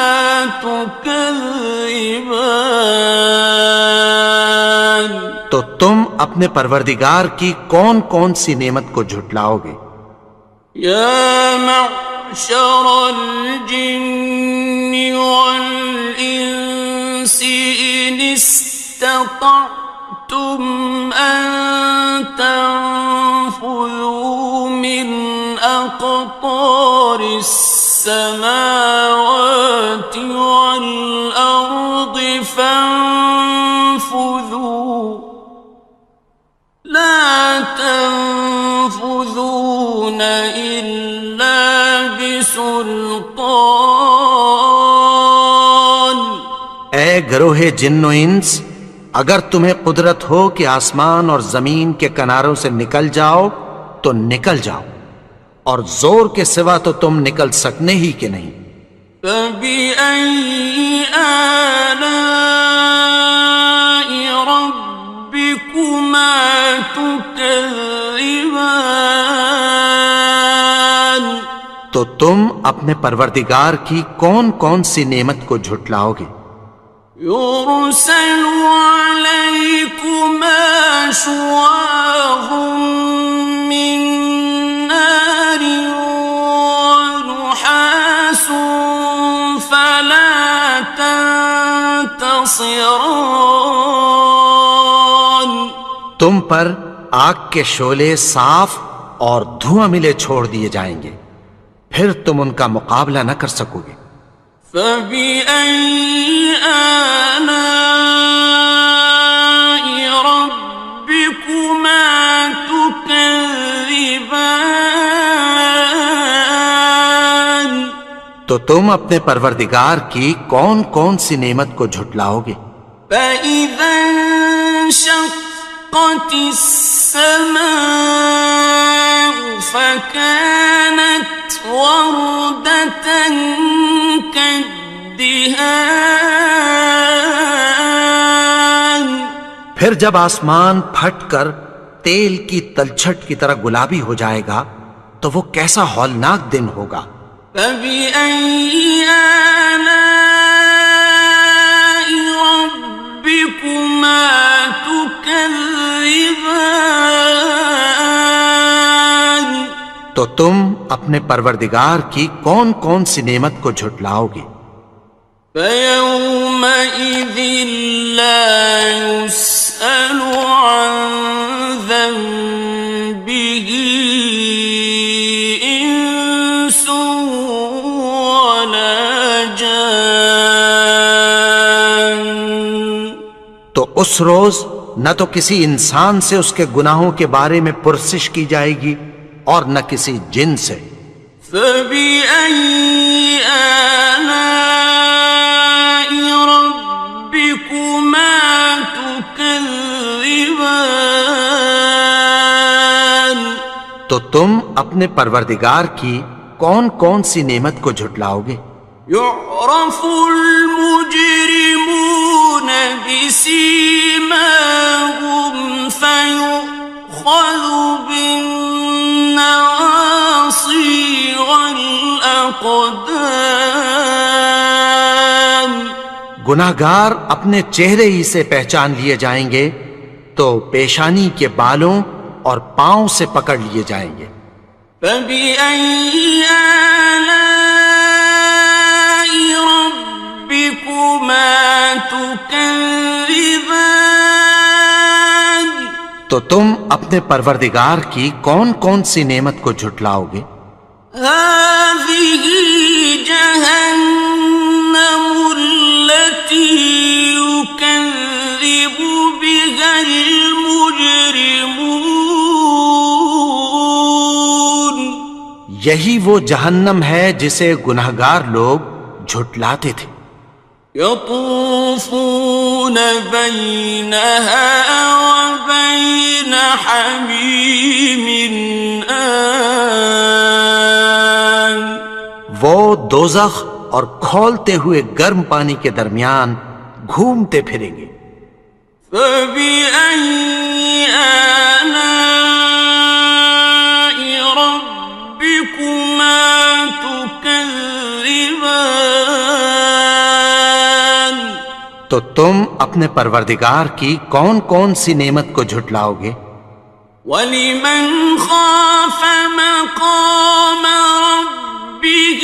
تكذبان؟ تو تم اپنے پروردگار کی کون کون سی نعمت کو جھٹلاؤ گے؟ یا معشر الجن والانس ان استطعتم ان تنفذوا من اقطار السماوات والارض فانفذوا لا تنفذون إلا بسلطان۔ اے گروہ جن و انس، اگر تمہیں قدرت ہو کہ آسمان اور زمین کے کناروں سے نکل جاؤ تو نکل جاؤ، اور زور کے سوا تو تم نکل سکنے ہی کہ نہیں۔ فَبِأَيِّ آلَاءِ رَبِّكُمَا تُكَذِّبَانِ؟ تو تم اپنے پروردگار کی کون کون سی نعمت کو جھٹلاؤ گے؟ يُرْسَلُ عَلَيْكُمَا شُوَاظٌ مِّن نَّارٍ وَنُحَاسٌ فَلَا تَنتَصِرَانِ۔ تم پر آگ کے شعلے صاف اور دھواں ملے چھوڑ دیے جائیں گے، پھر تم ان کا مقابلہ نہ کر سکو گے۔ فَبِأَيِّ آلَاءِ رَبِّكُمَا تُكَذِّبَانِ؟ تو تم اپنے پروردگار کی کون کون سی نعمت کو جھٹلاؤ گے؟ فَإِذَا انشَقَّتِ السَّمَاءُ فَكَانَتْ وَرْدَةً كَالدِّهَانِ۔ پھر جب آسمان پھٹ کر تیل کی تلچھٹ کی طرح گلابی ہو جائے گا تو وہ کیسا ہولناک دن ہوگا۔ فَبِأَيِّ آلَاءِ رَبِّكُمَا تُكَذِّبَانِ؟ تو تم اپنے پروردگار کی کون کون سی نعمت کو جھٹلاؤ گے؟ فَيَوْمَئِذٍ لَا يُسْأَلُ عَنْ ذَنبِهِ إِنسٌ وَلَا جَانٌ۔ تو اس روز نہ تو کسی انسان سے اس کے گناہوں کے بارے میں پرسش کی جائے گی اور نہ کسی جن سے۔ فَبِأَيِّ آلَاءِ رَبِّكُمَا تُكَذِّبَانِ؟ تو تم اپنے پروردگار کی کون کون سی نعمت کو جھٹلاؤ گے؟ يُعْرَفُ الْمُجْرِمُونَ بِسِيمَاهُمْ فَيُؤْخَذُ بِالنَّوَاصِي وَالْأَقْدَامِ۔ گناہگار اپنے چہرے ہی سے پہچان لیے جائیں گے تو پیشانی کے بالوں اور پاؤں سے پکڑ لیے جائیں گے۔ فَبِأَيِّ آلَاءِ رَبِّكُمَا تُكَذِّبَانِ؟ تو تم اپنے پروردگار کی کون کون سی نعمت کو جھٹلاؤ گے؟ هَٰذِهِ جَهَنَّمُ الَّتِي يُكَذِّبُ بِهَا الْمُجْرِمُونَ۔ یہی وہ جہنم ہے جسے گناہگار لوگ جھٹلاتے تھے۔ يَطُوفُونَ بَيْنَهَا وَبَيْنَ حَمِيمٍ آنٍ۔ وہ دوزخ اور کھولتے ہوئے گرم پانی کے درمیان گھومتے پھریں گے۔ فَبِأَيِّ آلَاءِ تو تم اپنے پروردگار کی کون کون سی نعمت کو جھٹلاؤ گے؟ وَلِمَنْ خَافَ مَقَامَ رَبِّهِ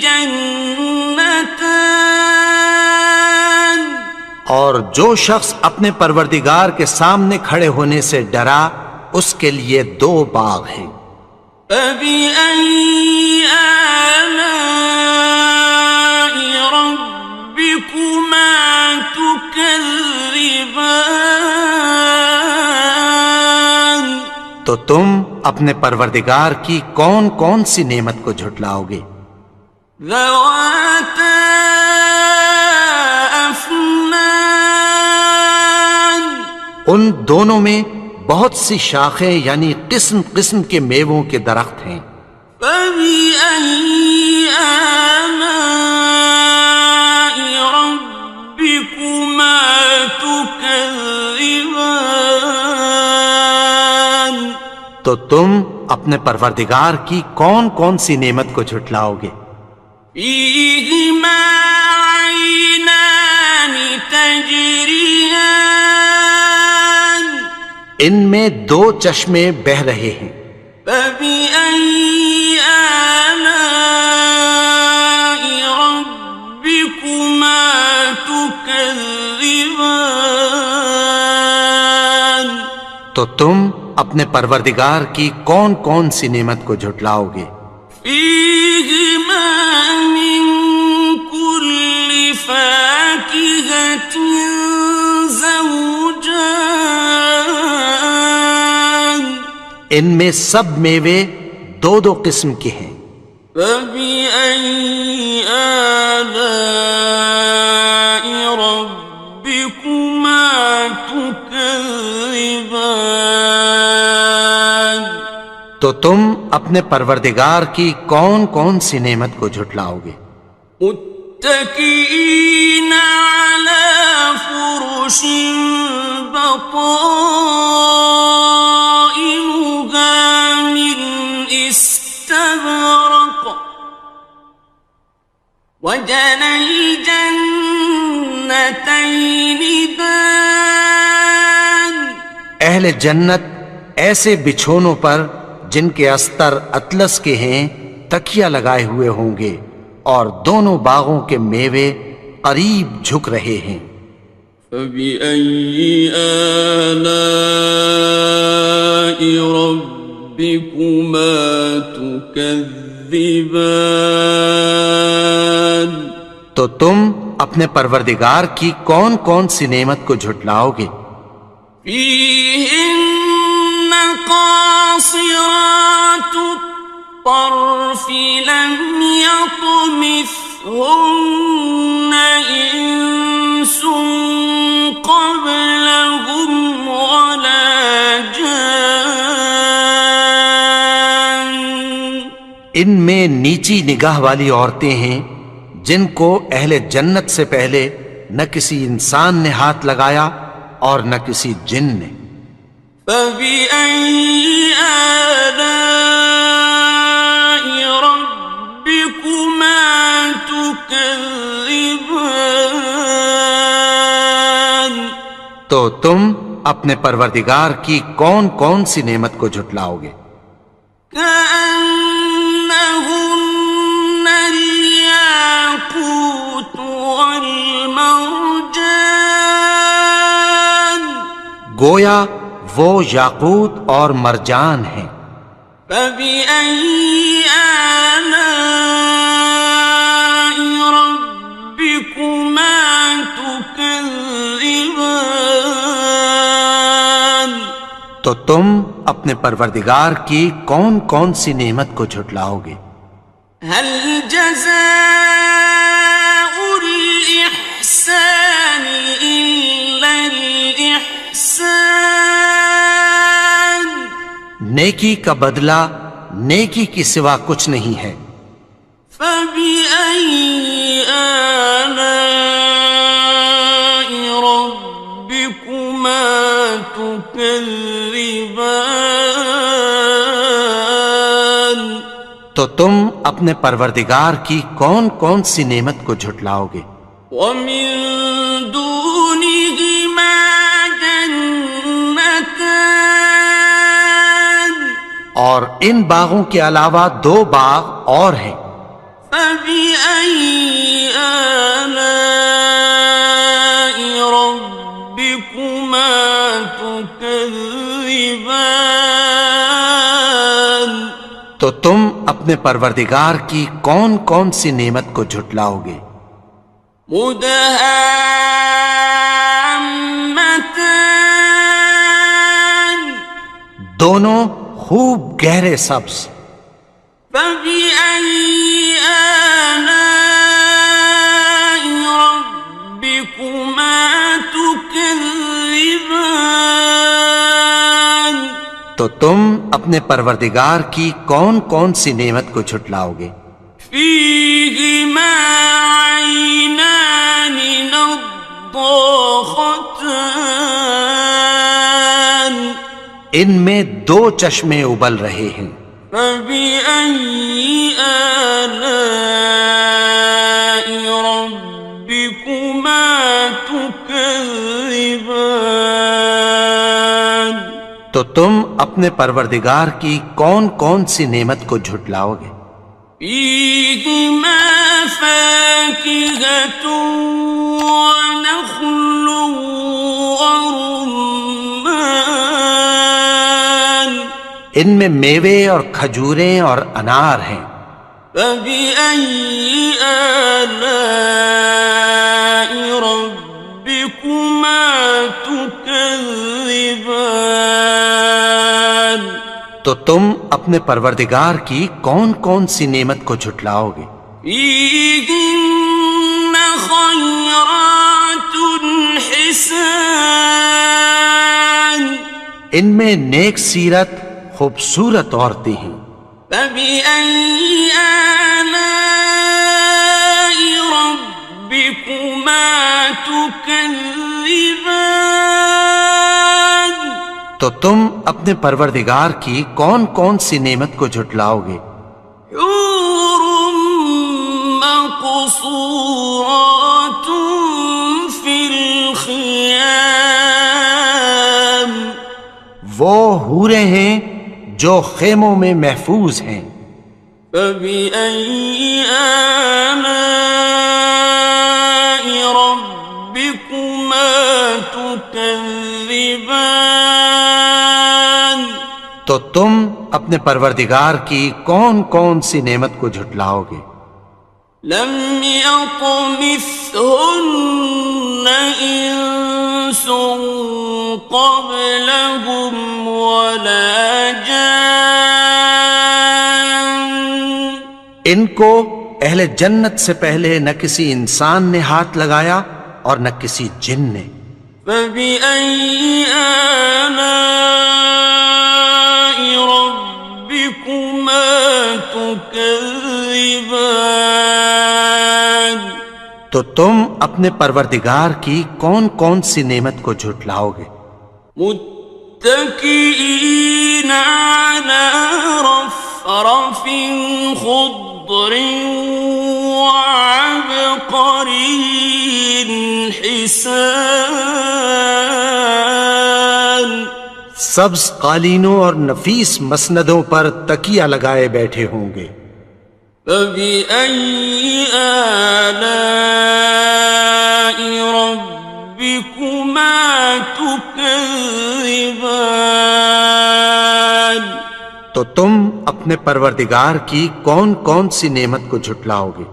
جَنَّتَانِ، اور جو شخص اپنے پروردگار کے سامنے کھڑے ہونے سے ڈرا اس کے لیے 2 باغ ہیں۔ فَبِأَيِّ آلَاءِ رَبِّكُمَا تُكَذِّبَانِ، تو تم اپنے پروردگار کی کون کون سی نعمت کو جھٹلاؤ گے؟ ذَوَاتَا أَفْنَانٍ، ان دونوں میں بہت سی شاخیں یعنی قسم قسم کے میووں کے درخت ہیں۔ فَبِأَيِّ آلَاءِ رَبِّكُمَا تُكَذِّبَانِ، تو تم اپنے پروردگار کی کون کون سی نعمت کو جھٹلاؤ گے؟ فِيهِمَا عَيْنَانِ تَجْرِيَانِ، ان میں 2 چشمے بہہ رہے ہیں۔ فَبِأَيِّ آلَاءِ رَبِّكُمَا تُكَذِّبَانِ، تو تم اپنے پروردگار کی کون کون سی نعمت کو جھٹلاؤ گے؟ فِيهِمَا مِن كُلِّ فَاكِهَةٍ زَوْجَانِ، ان میں سب میوے 2 قسم کے ہیں۔ فَبِأَيِّ آلَاءِ رَبِّكُمَا تُكَذِّبَانِ، تو تم اپنے پروردگار کی کون کون سی نعمت کو جھٹلاؤ گے؟ متكئين على فرش بطائنها من استبرق، وجنى الجنتين دان، اہل جنت ایسے بچھونوں پر جن کے استر اطلس کے ہیں تکیہ لگائے ہوئے ہوں گے، اور دونوں باغوں کے میوے قریب جھک رہے ہیں۔ فَبِأَيِّ آلَاءِ رَبِّكُمَا تُكَذِّبَانِ، تو تم اپنے پروردگار کی کون کون سی نعمت کو جھٹلاؤ گے؟ فِيهِنَّ قَاصِرَاتُ الطَّرْفِ لَمْ يَطْمِثْهُنَّ إِنسٌ قَبْلَهُمْ وَلَا جَانٌّ، ان میں نیچی نگاہ والی عورتیں ہیں جن کو اہل جنت سے پہلے نہ کسی انسان نے ہاتھ لگایا اور نہ کسی جن نے۔ فَبِأَيِّ آلَاءِ رَبِّكُمَا تُكَذِّبَانِ، تو تم اپنے پروردگار کی کون کون سی نعمت کو جھٹلاؤ گے؟ كَأَنَّهُنَّ الْيَاقُوتُ وَالْمَرْجَانُ، گویا وہ یاقوت اور مرجان ہیں۔ فَبِأَيِّ آلَاءِ رَبِّكُمَا تُكَذِّبَانِ، تو تم اپنے پروردگار کی کون کون سی نعمت کو جھٹلاؤ گے؟ هَلْ جَزَاءُ الْإِحْسَانِ إِلَّا الْإِحْسَانُ، نیکی کا بدلہ نیکی کی سوا کچھ نہیں ہے۔ فَبِأَيِّ آلَاءِ رَبِّكُمَا تُكَذِّبَانِ، تو تم اپنے پروردگار کی کون کون سی نعمت کو جھٹلاؤ گے؟ وَمِن دُونِهِمَا اور ان باغوں کے علاوہ 2 باغ اور ہیں. فبأي آلاء ربكما تكذبان تو تم اپنے پروردگار کی کون کون سی نعمت کو جھٹلاؤ گے؟ مدهامتان دونوں خوب گہرے سبز. فبأي آلاء ربكما تكذبان تو تم اپنے پروردگار کی کون کون سی نعمت کو جھٹلاؤ گے؟ فيهما عينان نضاختان ان میں 2 چشمے ابل رہے ہیں. فبأي آلاء ربكما تكذبان تو تم اپنے پروردگار کی کون کون سی نعمت کو جھٹلاؤ گے؟ فيهما فاكهة ونخل ورمان ان میں میوے اور کھجوریں اور انار ہیں. فبأي آلاء ربكما تكذبان تو تم اپنے پروردگار کی کون کون سی نعمت کو جھٹلاؤ گے؟ فيهن خيرات حسان ان میں نیک سیرت خوبصورت عورتیں ہیں. فبأي آلاء ربكما تكذبان تو تم اپنے پروردگار کی کون کون سی نعمت کو جھٹلاؤ گے؟ حور مقصورات في الخيام وہ حوریں ہیں جو خیموں میں محفوظ ہیں. فبأي آلاء ربكما تكذبان تو تم اپنے پروردگار کی کون کون سی نعمت کو جھٹلاؤ گے؟ لم يطمثهن إنس قبلهم ولا جان ان کو اہل جنت سے پہلے نہ کسی انسان نے ہاتھ لگایا اور نہ کسی جن نے. فبأي آلاء ربكما تكذبان تو تم اپنے پروردگار کی کون کون سی نعمت کو جھٹلاؤ گے؟ متكئين على رفرف خضر وعبقري حسان سبز قالینوں اور نفیس مسندوں پر تکیہ لگائے بیٹھے ہوں گے. فبأي آلاء ربكما تكذبان تو تم اپنے پروردگار کی کون کون سی نعمت کو جھٹلاؤ گے؟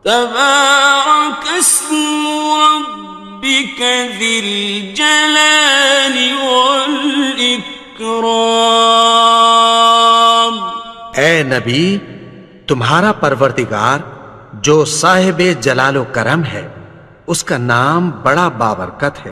تبارك اسم ربك ذي الجلال والإكرام اے نبی، تمہارا پروردگار جو صاحب جلال و کرم ہے، اس کا نام بڑا بابرکت ہے.